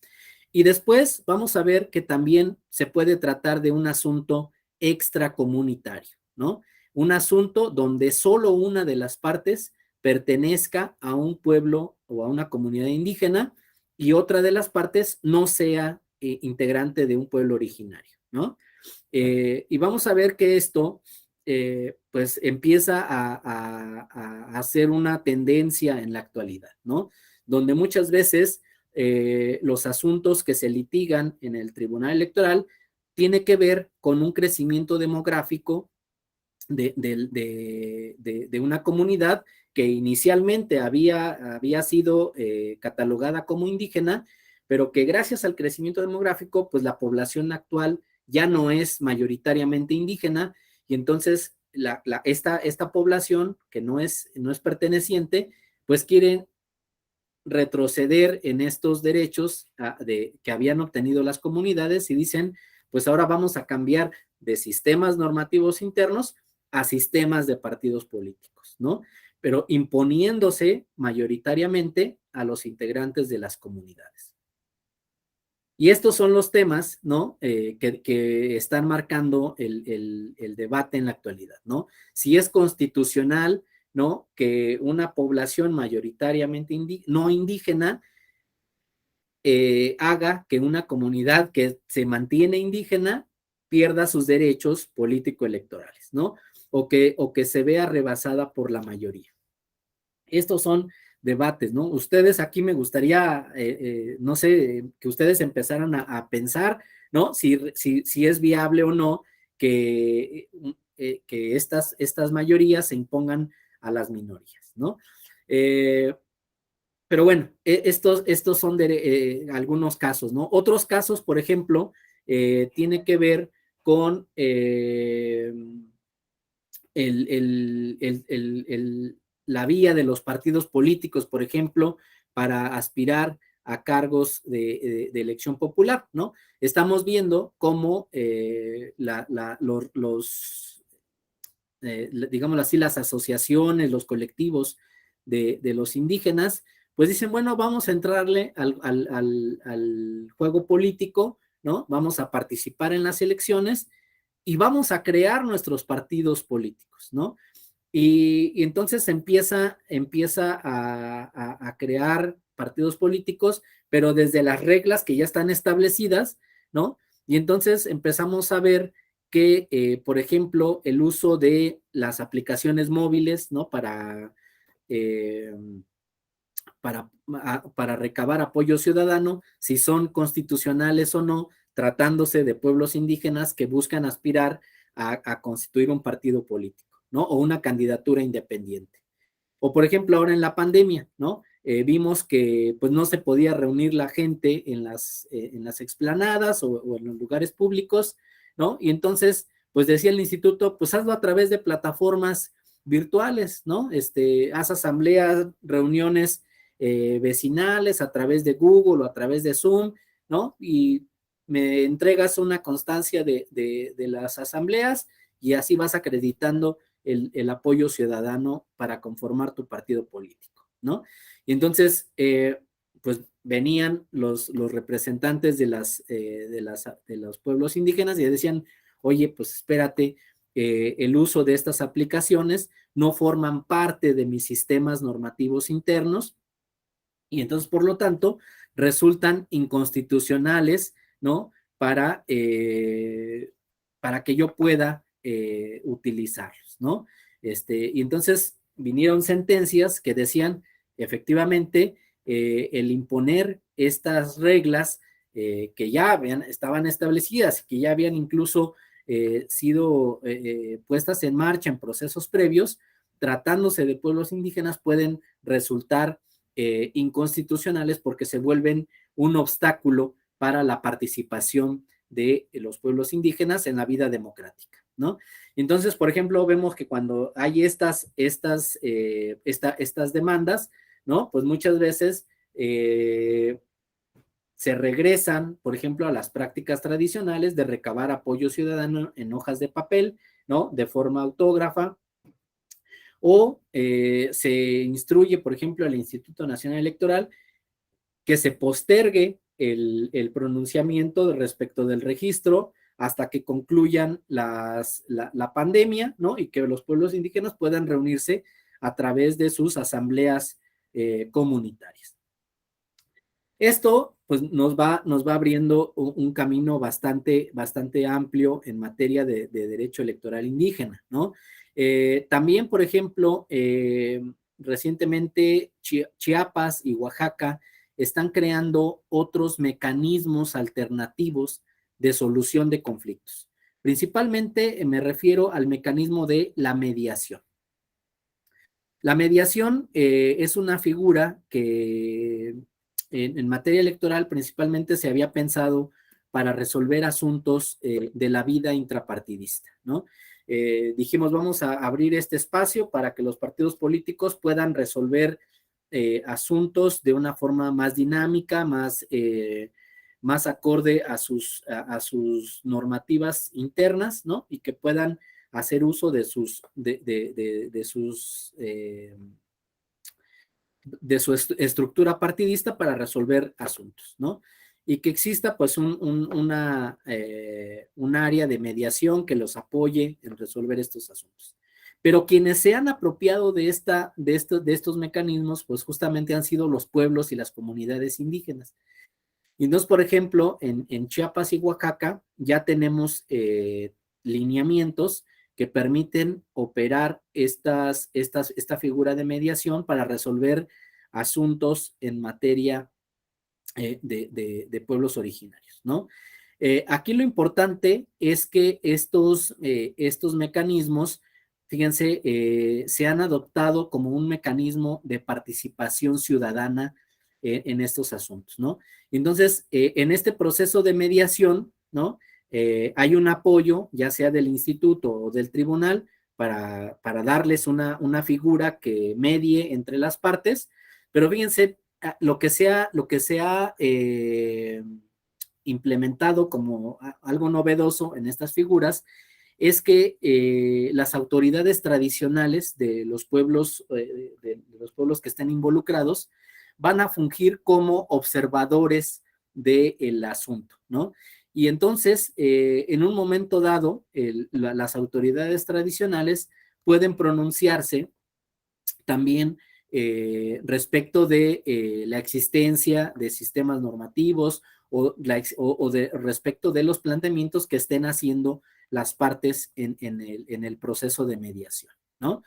Y después vamos a ver que también se puede tratar de un asunto extracomunitario, ¿no? Un asunto donde solo una de las partes pertenezca a un pueblo o a una comunidad indígena y otra de las partes no sea integrante de un pueblo originario, ¿no? Y vamos a ver que esto pues empieza a hacer una tendencia en la actualidad, ¿no? Donde muchas veces los asuntos que se litigan en el Tribunal Electoral tiene que ver con un crecimiento demográfico de una comunidad que inicialmente había sido catalogada como indígena, pero que gracias al crecimiento demográfico, pues la población actual ya no es mayoritariamente indígena, y entonces esta población que no es perteneciente, pues quiere retroceder en estos derechos que habían obtenido las comunidades, y dicen, pues ahora vamos a cambiar de sistemas normativos internos a sistemas de partidos políticos, ¿no? Pero imponiéndose mayoritariamente a los integrantes de las comunidades. Y estos son los temas, ¿no? Que están marcando el debate en la actualidad, ¿no? Si es constitucional, ¿no? Que una población mayoritariamente no indígena haga que una comunidad que se mantiene indígena pierda sus derechos político-electorales, ¿no? O que se vea rebasada por la mayoría. Estos son debates, ¿no? Ustedes aquí me gustaría, no sé, que ustedes empezaran a pensar, ¿no? Si es viable o no que estas mayorías se impongan a las minorías, ¿no? Pero bueno, estos son algunos casos, ¿no? Otros casos, por ejemplo, tiene que ver con la vía de los partidos políticos, por ejemplo, para aspirar a cargos de elección popular, ¿no? Estamos viendo cómo digámoslo así, las asociaciones, los colectivos de los indígenas, pues dicen, bueno, vamos a entrarle al juego político, ¿no? Vamos a participar en las elecciones y vamos a crear nuestros partidos políticos, ¿no? Y entonces empieza a crear partidos políticos, pero desde las reglas que ya están establecidas, ¿no? Y entonces empezamos a ver que, por ejemplo, el uso de las aplicaciones móviles, ¿no? Eh, para recabar apoyo ciudadano, si son constitucionales o no, tratándose de pueblos indígenas que buscan aspirar a constituir un partido político, ¿no? O una candidatura independiente. O por ejemplo, ahora en la pandemia, ¿no? Vimos que pues no se podía reunir la gente en las explanadas o en los lugares públicos, ¿no? Y entonces, pues decía el instituto, pues hazlo a través de plataformas virtuales, ¿no? Haz asambleas, reuniones vecinales a través de Google o a través de Zoom, ¿no? Y me entregas una constancia de las asambleas y así vas acreditando el apoyo ciudadano para conformar tu partido político, ¿no? Y entonces, pues venían los representantes de los pueblos indígenas y decían, oye, pues espérate, el uso de estas aplicaciones no forman parte de mis sistemas normativos internos y entonces, por lo tanto, resultan inconstitucionales, ¿no? Para que yo pueda utilizarlos, ¿no? Y entonces vinieron sentencias que decían, efectivamente, el imponer estas reglas que ya estaban establecidas, que ya habían incluso sido puestas en marcha en procesos previos, tratándose de pueblos indígenas, pueden resultar inconstitucionales porque se vuelven un obstáculo para la participación de los pueblos indígenas en la vida democrática, ¿no? Entonces, por ejemplo, vemos que cuando hay estas demandas, ¿no? Pues muchas veces se regresan, por ejemplo, a las prácticas tradicionales de recabar apoyo ciudadano en hojas de papel, ¿no? De forma autógrafa, o se instruye, por ejemplo, al Instituto Nacional Electoral que se postergue el pronunciamiento respecto del registro hasta que concluyan la pandemia, ¿no? Y que los pueblos indígenas puedan reunirse a través de sus asambleas comunitarias. Esto pues nos va abriendo un camino bastante amplio en materia de derecho electoral indígena, ¿no? También, por ejemplo, recientemente Chiapas y Oaxaca están creando otros mecanismos alternativos de solución de conflictos. Principalmente me refiero al mecanismo de la mediación. La mediación es una figura que en materia electoral principalmente se había pensado para resolver asuntos de la vida intrapartidista, ¿no? Dijimos, vamos a abrir este espacio para que los partidos políticos puedan resolver asuntos de una forma más dinámica, más acorde a sus normativas internas, ¿no? Y que puedan hacer uso de su estructura partidista para resolver asuntos, ¿no? Y que exista pues un área de mediación que los apoye en resolver estos asuntos. Pero quienes se han apropiado de estos mecanismos, pues justamente han sido los pueblos y las comunidades indígenas. Y entonces, por ejemplo, en Chiapas y Oaxaca ya tenemos lineamientos que permiten operar esta figura de mediación para resolver asuntos en materia de pueblos originarios, ¿no? Aquí lo importante es que estos mecanismos, fíjense, se han adoptado como un mecanismo de participación ciudadana en estos asuntos, ¿no? Entonces, en este proceso de mediación, ¿no? Hay un apoyo, ya sea del instituto o del tribunal, para darles una figura que medie entre las partes, pero fíjense, lo que se ha implementado como algo novedoso en estas figuras es que las autoridades tradicionales de los pueblos que estén involucrados van a fungir como observadores del asunto, ¿no? Y entonces, en un momento dado, las autoridades tradicionales pueden pronunciarse también respecto de la existencia de sistemas normativos o respecto de los planteamientos que estén haciendo las partes en el proceso de mediación, ¿no?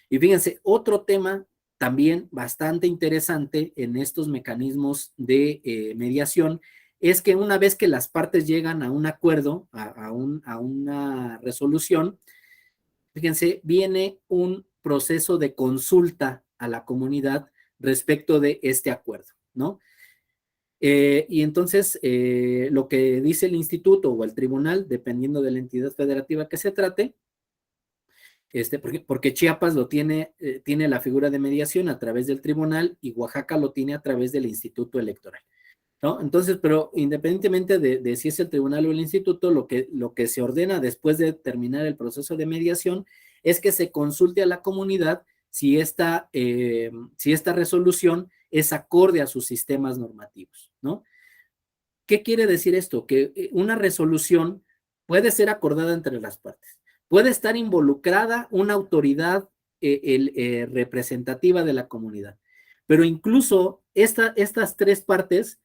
Y fíjense, otro tema también bastante interesante en estos mecanismos de mediación es que una vez que las partes llegan a un acuerdo, a una resolución, fíjense, viene un proceso de consulta a la comunidad respecto de este acuerdo, ¿no? Y entonces, lo que dice el instituto o el tribunal, dependiendo de la entidad federativa que se trate, porque Chiapas tiene la figura de mediación a través del tribunal y Oaxaca lo tiene a través del instituto electoral, ¿no? Entonces, pero independientemente de si es el tribunal o el instituto, lo que se ordena después de terminar el proceso de mediación es que se consulte a la comunidad si esta resolución es acorde a sus sistemas normativos, ¿no? ¿Qué quiere decir esto? Que una resolución puede ser acordada entre las partes, puede estar involucrada una autoridad representativa de la comunidad, pero incluso estas tres partes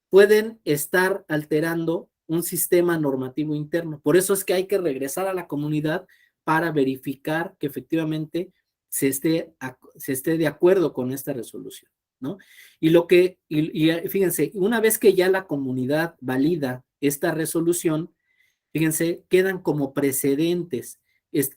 pueden estar alterando un sistema normativo interno. Por eso es que hay que regresar a la comunidad para verificar que efectivamente se esté de acuerdo con esta resolución, ¿no? Y fíjense, una vez que ya la comunidad valida esta resolución, fíjense, quedan como precedentes,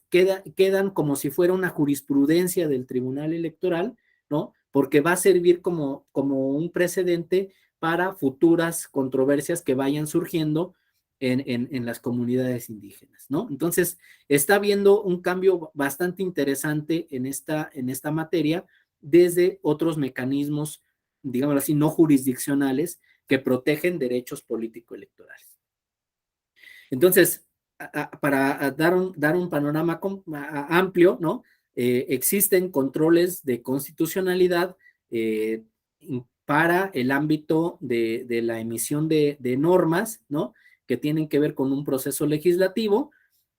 quedan como si fuera una jurisprudencia del Tribunal Electoral, ¿no? Porque va a servir como un precedente para futuras controversias que vayan surgiendo en las comunidades indígenas, ¿no? Entonces, está habiendo un cambio bastante interesante en esta materia desde otros mecanismos, digamos así, no jurisdiccionales que protegen derechos político-electorales. Entonces, para dar un panorama amplio, ¿no? Existen controles de constitucionalidad para el ámbito de la emisión de normas, ¿no? Que tienen que ver con un proceso legislativo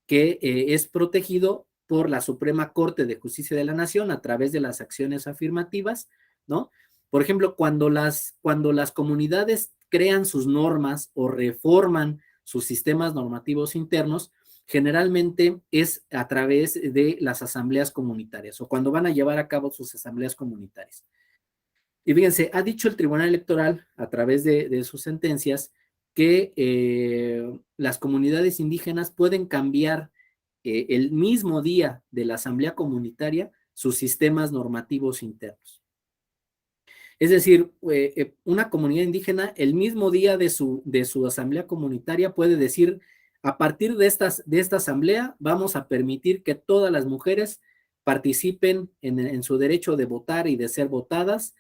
que es protegido por la Suprema Corte de Justicia de la Nación a través de las acciones afirmativas, ¿no? Por ejemplo, cuando las comunidades crean sus normas o reforman sus sistemas normativos internos, generalmente es a través de las asambleas comunitarias o cuando van a llevar a cabo sus asambleas comunitarias. Y fíjense, ha dicho el Tribunal Electoral a través de sus sentencias que las comunidades indígenas pueden cambiar el mismo día de la asamblea comunitaria sus sistemas normativos internos. Es decir, una comunidad indígena el mismo día de su asamblea comunitaria puede decir, a partir de esta asamblea vamos a permitir que todas las mujeres participen en su derecho de votar y de ser votadas.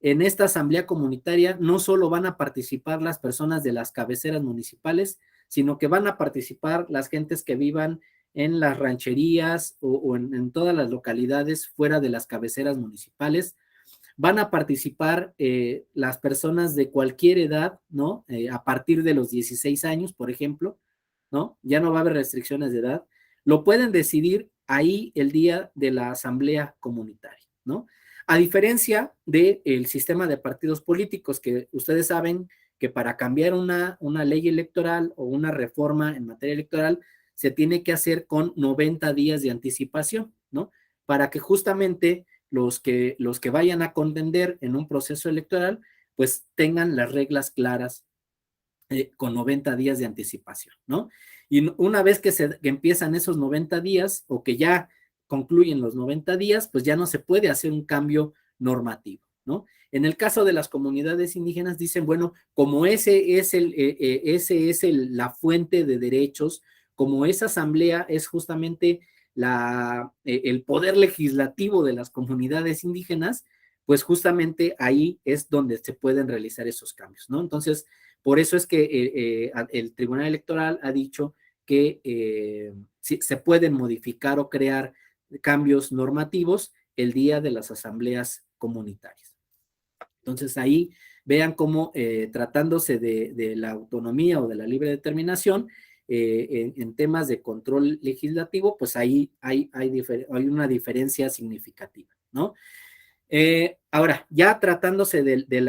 En esta asamblea comunitaria no solo van a participar las personas de las cabeceras municipales, sino que van a participar las gentes que vivan en las rancherías o en todas las localidades fuera de las cabeceras municipales. Van a participar las personas de cualquier edad, ¿no? A partir de los 16 años, por ejemplo, ¿no? Ya no va a haber restricciones de edad. Lo pueden decidir ahí el día de la asamblea comunitaria, ¿no? A diferencia del sistema de partidos políticos, que ustedes saben que para cambiar una ley electoral o una reforma en materia electoral se tiene que hacer con 90 días de anticipación, ¿no? Para que justamente los que vayan a contender en un proceso electoral, pues tengan las reglas claras con 90 días de anticipación, ¿no? Y una vez que empiezan esos 90 días o que ya concluyen los 90 días, pues ya no se puede hacer un cambio normativo, ¿no? En el caso de las comunidades indígenas dicen, bueno, como ese es la fuente de derechos, como esa asamblea es justamente el poder legislativo de las comunidades indígenas, pues justamente ahí es donde se pueden realizar esos cambios, ¿no? Entonces, por eso es que el Tribunal Electoral ha dicho que sí, se pueden modificar o crear cambios normativos el día de las asambleas comunitarias. Entonces ahí vean cómo tratándose de la autonomía o de la libre determinación, en temas de control legislativo, pues ahí hay una diferencia significativa, ¿no? Ahora, ya tratándose de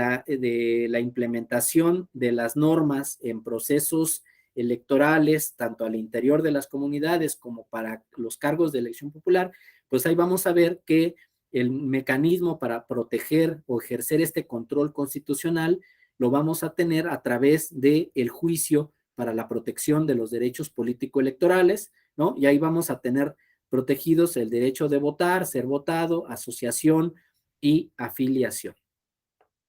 la implementación de las normas en procesos electorales, tanto al interior de las comunidades como para los cargos de elección popular, pues ahí vamos a ver que el mecanismo para proteger o ejercer este control constitucional lo vamos a tener a través del juicio para la protección de los derechos político-electorales, ¿no? Y ahí vamos a tener protegidos el derecho de votar, ser votado, asociación y afiliación,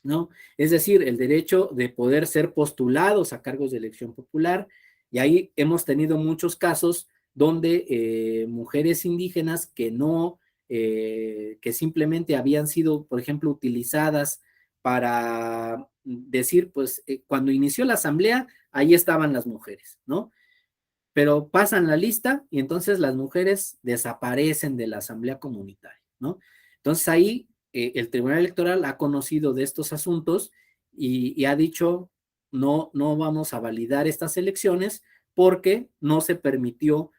¿no? Es decir, el derecho de poder ser postulados a cargos de elección popular, y ahí hemos tenido muchos casos donde mujeres indígenas que no, que simplemente habían sido, por ejemplo, utilizadas para decir, pues, cuando inició la asamblea, ahí estaban las mujeres, ¿no? Pero pasan la lista y entonces las mujeres desaparecen de la asamblea comunitaria, ¿no? Entonces ahí el Tribunal Electoral ha conocido de estos asuntos y ha dicho, no, no vamos a validar estas elecciones porque no se permitió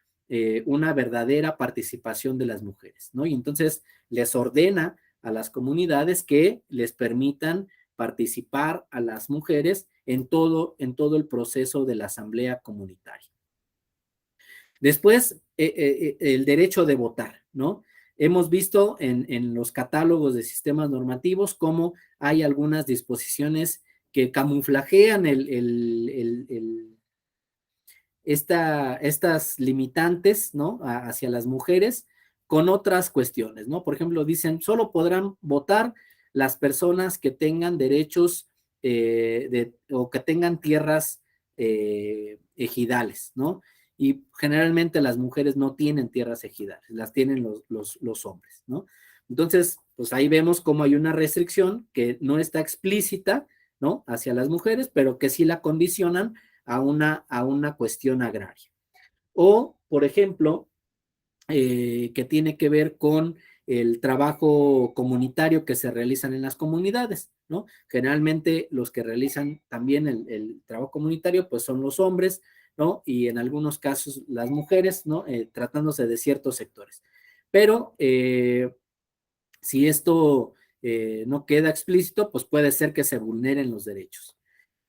una verdadera participación de las mujeres, ¿no? Y entonces les ordena a las comunidades que les permitan participar a las mujeres en todo el proceso de la asamblea comunitaria. Después, el derecho de votar, ¿no? Hemos visto en los catálogos de sistemas normativos cómo hay algunas disposiciones que camuflajean estas limitantes, ¿no? Hacia las mujeres con otras cuestiones, ¿no? Por ejemplo, dicen, solo podrán votar las personas que tengan derechos o que tengan tierras ejidales, ¿no? Y generalmente las mujeres no tienen tierras ejidales, las tienen los hombres, ¿no? Entonces, pues ahí vemos cómo hay una restricción que no está explícita, ¿no? Hacia las mujeres, pero que sí la condicionan a una cuestión agraria. O, por ejemplo, que tiene que ver con el trabajo comunitario que se realizan en las comunidades, ¿no? Generalmente los que realizan también el trabajo comunitario, pues son los hombres, ¿no? Y en algunos casos las mujeres, ¿no? Tratándose de ciertos sectores. Pero si esto no queda explícito, pues puede ser que se vulneren los derechos.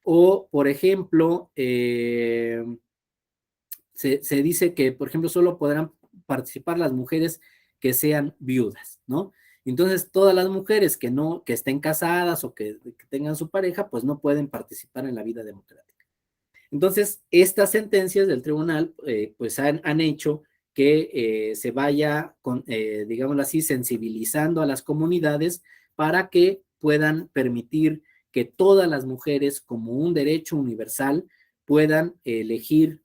O, por ejemplo, se dice que, por ejemplo, solo podrán participar las mujeres que sean viudas, ¿no? Entonces, todas las mujeres que estén casadas o que tengan su pareja, pues no pueden participar en la vida democrática. Entonces, estas sentencias del tribunal, pues han hecho que se vaya, digámoslo así, sensibilizando a las comunidades para que puedan permitir que todas las mujeres, como un derecho universal, puedan elegir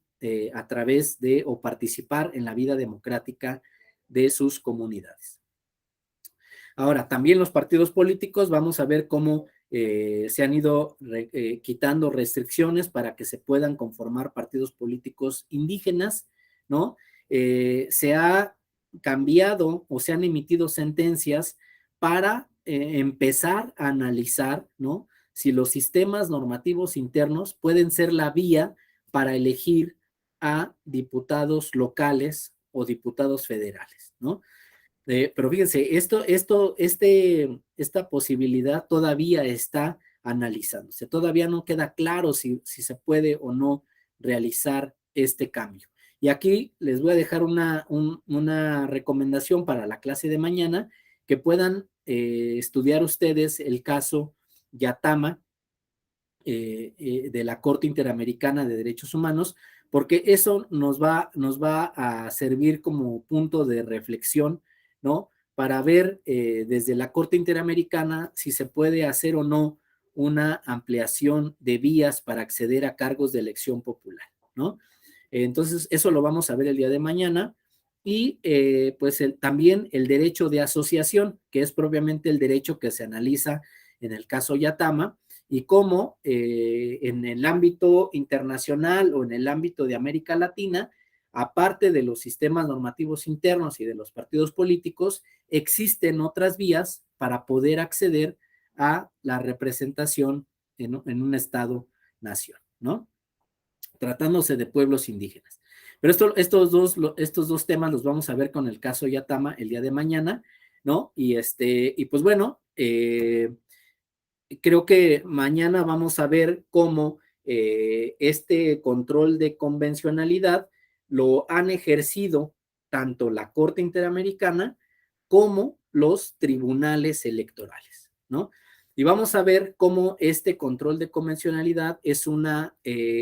a través de o participar en la vida democrática de sus comunidades. Ahora, también los partidos políticos, vamos a ver cómo se han ido quitando restricciones para que se puedan conformar partidos políticos indígenas, ¿no? Se ha cambiado o se han emitido sentencias para empezar a analizar, ¿no? Si los sistemas normativos internos pueden ser la vía para elegir a diputados locales o diputados federales, ¿no? Pero fíjense, esta posibilidad todavía está analizándose. Todavía no queda claro si se puede o no realizar este cambio. Y aquí les voy a dejar una recomendación para la clase de mañana, que puedan estudiar ustedes el caso Yatama de la Corte Interamericana de Derechos Humanos, porque eso nos va a servir como punto de reflexión, ¿no? Para ver desde la Corte Interamericana si se puede hacer o no una ampliación de vías para acceder a cargos de elección popular, ¿no? Entonces, eso lo vamos a ver el día de mañana. Y pues también el derecho de asociación, que es propiamente el derecho que se analiza en el caso Yatama, y cómo en el ámbito internacional o en el ámbito de América Latina, aparte de los sistemas normativos internos y de los partidos políticos, existen otras vías para poder acceder a la representación en un Estado-nación, ¿no? Tratándose de pueblos indígenas. Pero estos dos temas los vamos a ver con el caso Yatama el día de mañana, ¿no? Y pues bueno, creo que mañana vamos a ver cómo este control de convencionalidad lo han ejercido tanto la Corte Interamericana como los tribunales electorales, ¿no? Y vamos a ver cómo este control de convencionalidad es una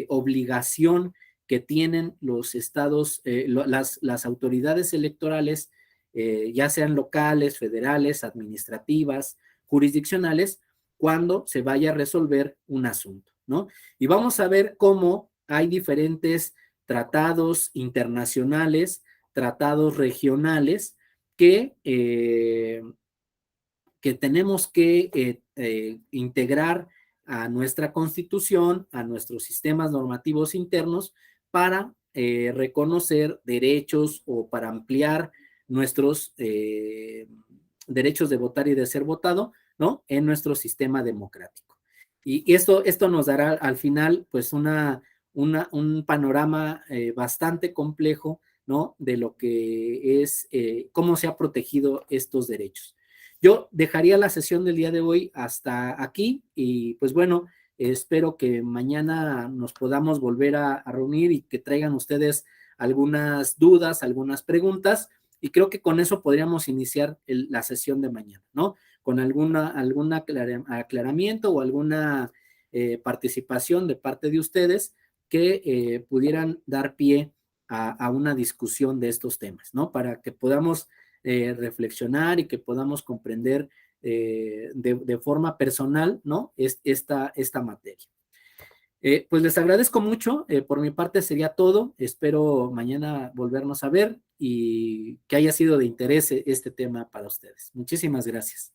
obligación que tienen los estados, las autoridades electorales, ya sean locales, federales, administrativas, jurisdiccionales, cuando se vaya a resolver un asunto, ¿no? Y vamos a ver cómo hay diferentes tratados internacionales, tratados regionales que tenemos que integrar a nuestra Constitución, a nuestros sistemas normativos internos, para reconocer derechos o para ampliar nuestros derechos de votar y de ser votado, ¿no? En nuestro sistema democrático. Y esto nos dará al final, pues, un panorama bastante complejo, ¿no? De lo que es, cómo se ha protegido estos derechos. Yo dejaría la sesión del día de hoy hasta aquí y pues bueno, espero que mañana nos podamos volver a reunir y que traigan ustedes algunas dudas, algunas preguntas, y creo que con eso podríamos iniciar la sesión de mañana, ¿no? Con algún aclaramiento o alguna participación de parte de ustedes que pudieran dar pie a una discusión de estos temas, ¿no? Para que podamos reflexionar y que podamos comprender de forma personal, ¿no? Esta materia. Pues les agradezco mucho, por mi parte sería todo, espero mañana volvernos a ver y que haya sido de interés este tema para ustedes. Muchísimas gracias.